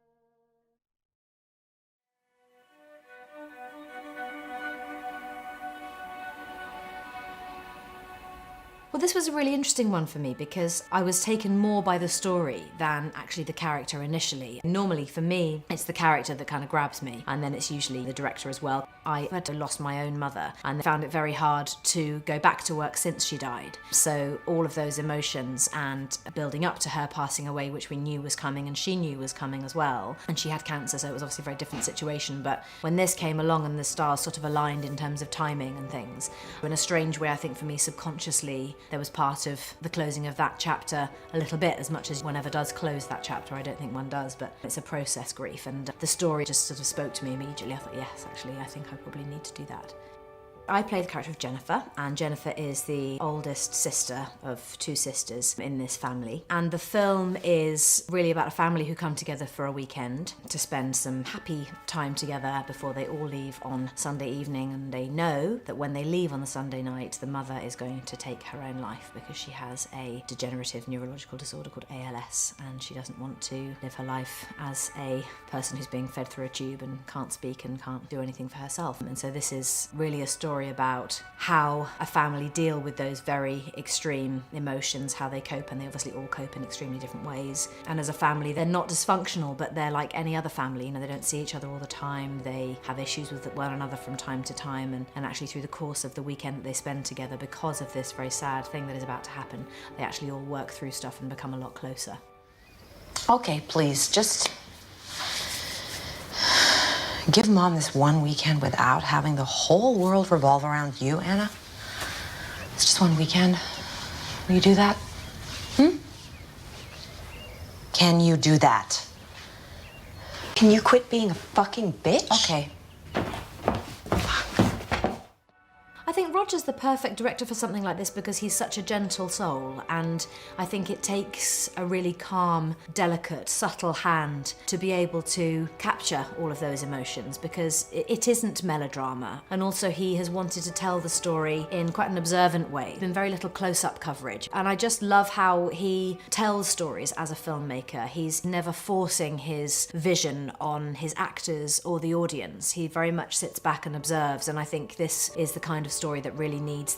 Well, Well, this was a really interesting one for me because I was taken more by the story than actually the character initially. Normally, for me, it's the character that kind of grabs me, and then it's usually the director as well. I had lost my own mother and found it very hard to go back to work since she died. So all of those emotions and building up to her passing away, which we knew was coming and she knew was coming as well. And she had cancer, so it was obviously a very different situation. But when this came along and the stars sort of aligned in terms of timing and things, in a strange way, I think for me, subconsciously, there was part of the closing of that chapter a little bit, as much as one ever does close that chapter. I don't think one does, but it's a process grief, and the story just sort of spoke to me immediately. I thought, yes, actually, I think I probably need to do that. I play the character of Jennifer, and Jennifer is the oldest sister of two sisters in this family. And the film is really about a family who come together for a weekend to spend some happy time together before they all leave on Sunday evening. And they know that when they leave on the Sunday night, the mother is going to take her own life because she has a degenerative neurological disorder called ALS, and she doesn't want to live her life as a person who's being fed through a tube and can't speak and can't do anything for herself. And so this is really a story about how a family deal with those very extreme emotions, how they cope, and they obviously all cope in extremely different ways. And as a family, they're not dysfunctional, but they're like any other family. You know, they don't see each other all the time. They have issues with one another from time to time, and actually through the course of the weekend that they spend together, because of this very sad thing that is about to happen, they actually all work through stuff and become a lot closer. Okay, please, just give Mom this one weekend without having the whole world revolve around you, Anna. It's just one weekend. Will you do that? Can you do that? Can you quit being a fucking bitch? Okay. I think Roger's the perfect director for something like this because he's such a gentle soul, and I think it takes a really calm, delicate, subtle hand to be able to capture all of those emotions, because it isn't melodrama, and also he has wanted to tell the story in quite an observant way. There's been very little close-up coverage, and I just love how he tells stories as a filmmaker. He's never forcing his vision on his actors or the audience. He very much sits back and observes, and I think this is the kind of story that really needs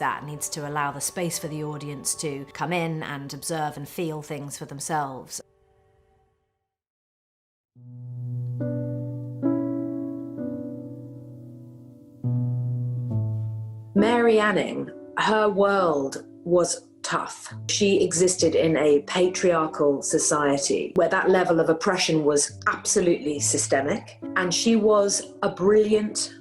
to allow the space for the audience to come in and observe and feel things for themselves. Mary Anning, her world was tough. She existed in a patriarchal society where that level of oppression was absolutely systemic, and she was a brilliant,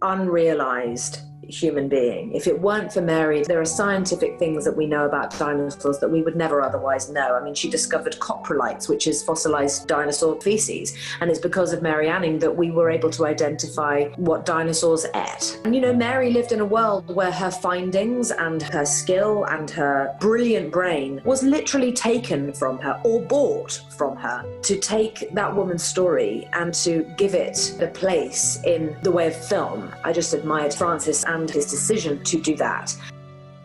unrealized human being. If it weren't for Mary, there are scientific things that we know about dinosaurs that we would never otherwise know. I mean, she discovered coprolites, which is fossilized dinosaur feces, and it's because of Mary Anning that we were able to identify what dinosaurs ate. And you know, Mary lived in a world where her findings and her skill and her brilliant brain was literally taken from her or bought from her, to take that woman's story and to give it the place in the way of film. I just admired Francis and his decision to do that.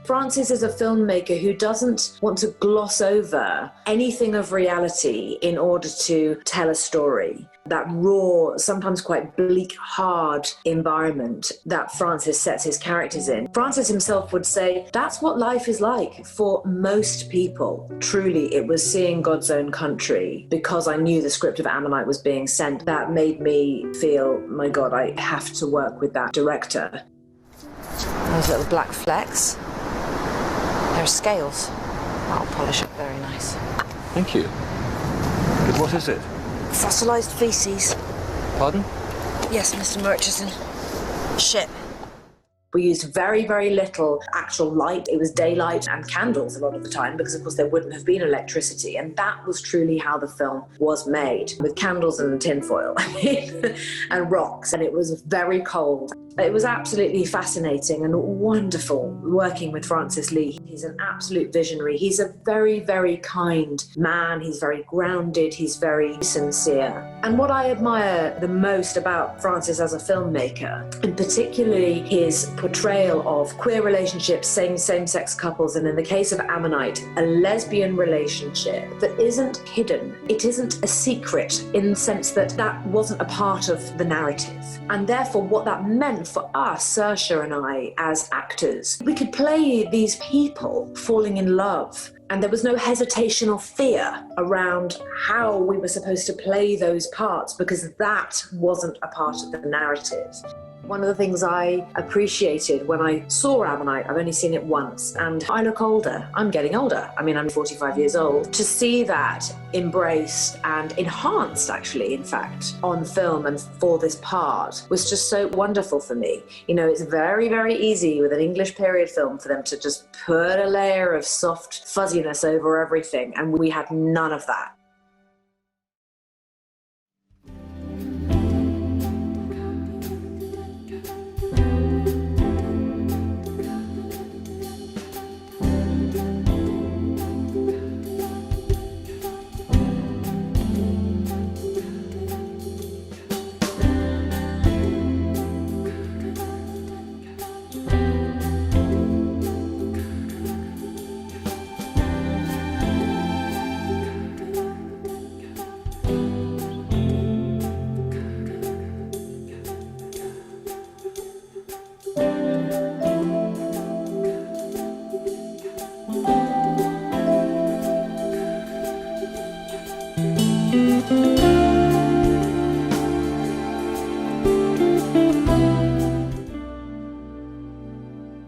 Francis is a filmmaker who doesn't want to gloss over anything of reality in order to tell a story. That raw, sometimes quite bleak, hard environment that Francis sets his characters in. Francis himself would say, that's what life is like for most people. Truly, it was seeing God's own country. Because I knew the script of Ammonite was being sent, that made me feel, my God, I have to work with that director. Those little black flecks, they're scales. I'll polish it very nice. Thank you. But what is it? Fossilized feces. Pardon? Yes, Mr. Murchison. Shit. We used very, very little actual light. It was daylight and candles a lot of the time because, of course, there wouldn't have been electricity. And that was truly how the film was made, with candles and tinfoil and rocks. And it was very cold. It was absolutely fascinating and wonderful working with Francis Lee. He's an absolute visionary. He's a very, very kind man. He's very grounded. He's very sincere. And what I admire the most about Francis as a filmmaker, and particularly his portrayal of queer relationships, same-sex couples, and in the case of Ammonite, a lesbian relationship that isn't hidden. It isn't a secret in the sense that that wasn't a part of the narrative. And therefore what that meant And for us, Saoirse and I, as actors, we could play these people falling in love. And there was no hesitation or fear around how we were supposed to play those parts, because that wasn't a part of the narrative. One of the things I appreciated when I saw Ammonite, I've only seen it once, and I look older. I'm getting older. I mean, I'm 45 years old. To see that embraced and enhanced, actually, in fact, on film and for this part was just so wonderful for me. You know, it's very, very easy with an English period film for them to just put a layer of soft fuzziness over everything, and we had none of that.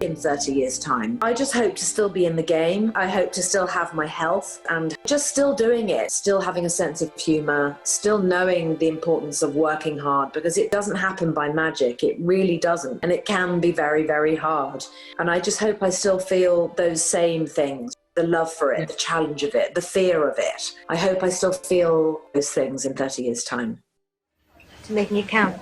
In 30 years' time. I just hope to still be in the game. I hope to still have my health and just still doing it, still having a sense of humour, still knowing the importance of working hard, because it doesn't happen by magic. It really doesn't. And it can be very, very hard. And I just hope I still feel those same things. The love for it, the challenge of it, the fear of it. I hope I still feel those things in 30 years' time. To making it count.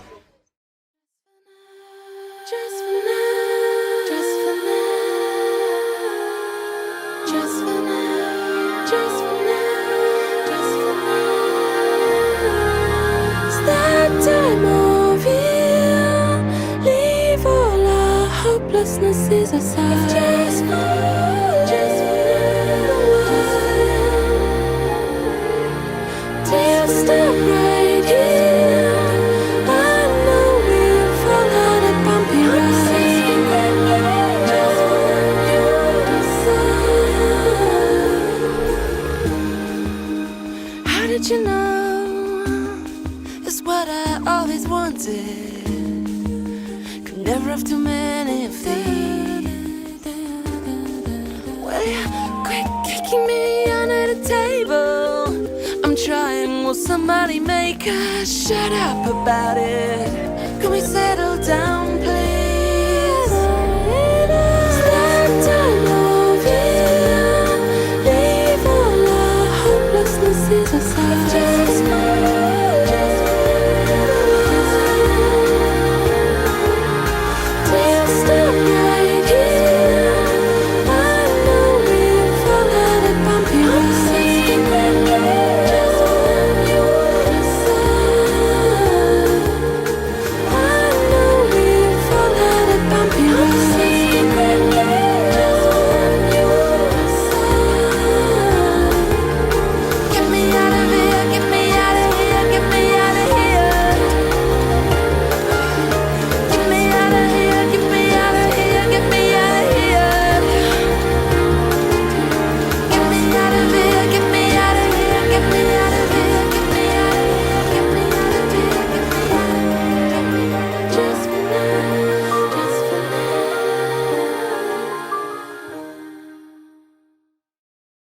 Hopelessness is aside. Just for now. Till step right here. I know we'll fall out of bumpy rides. Just when you decide. How did you know? It's what I always wanted. Never have too many of these. Well, you quit kicking me under the table. I'm trying, will somebody make us shut up about it? Can we settle down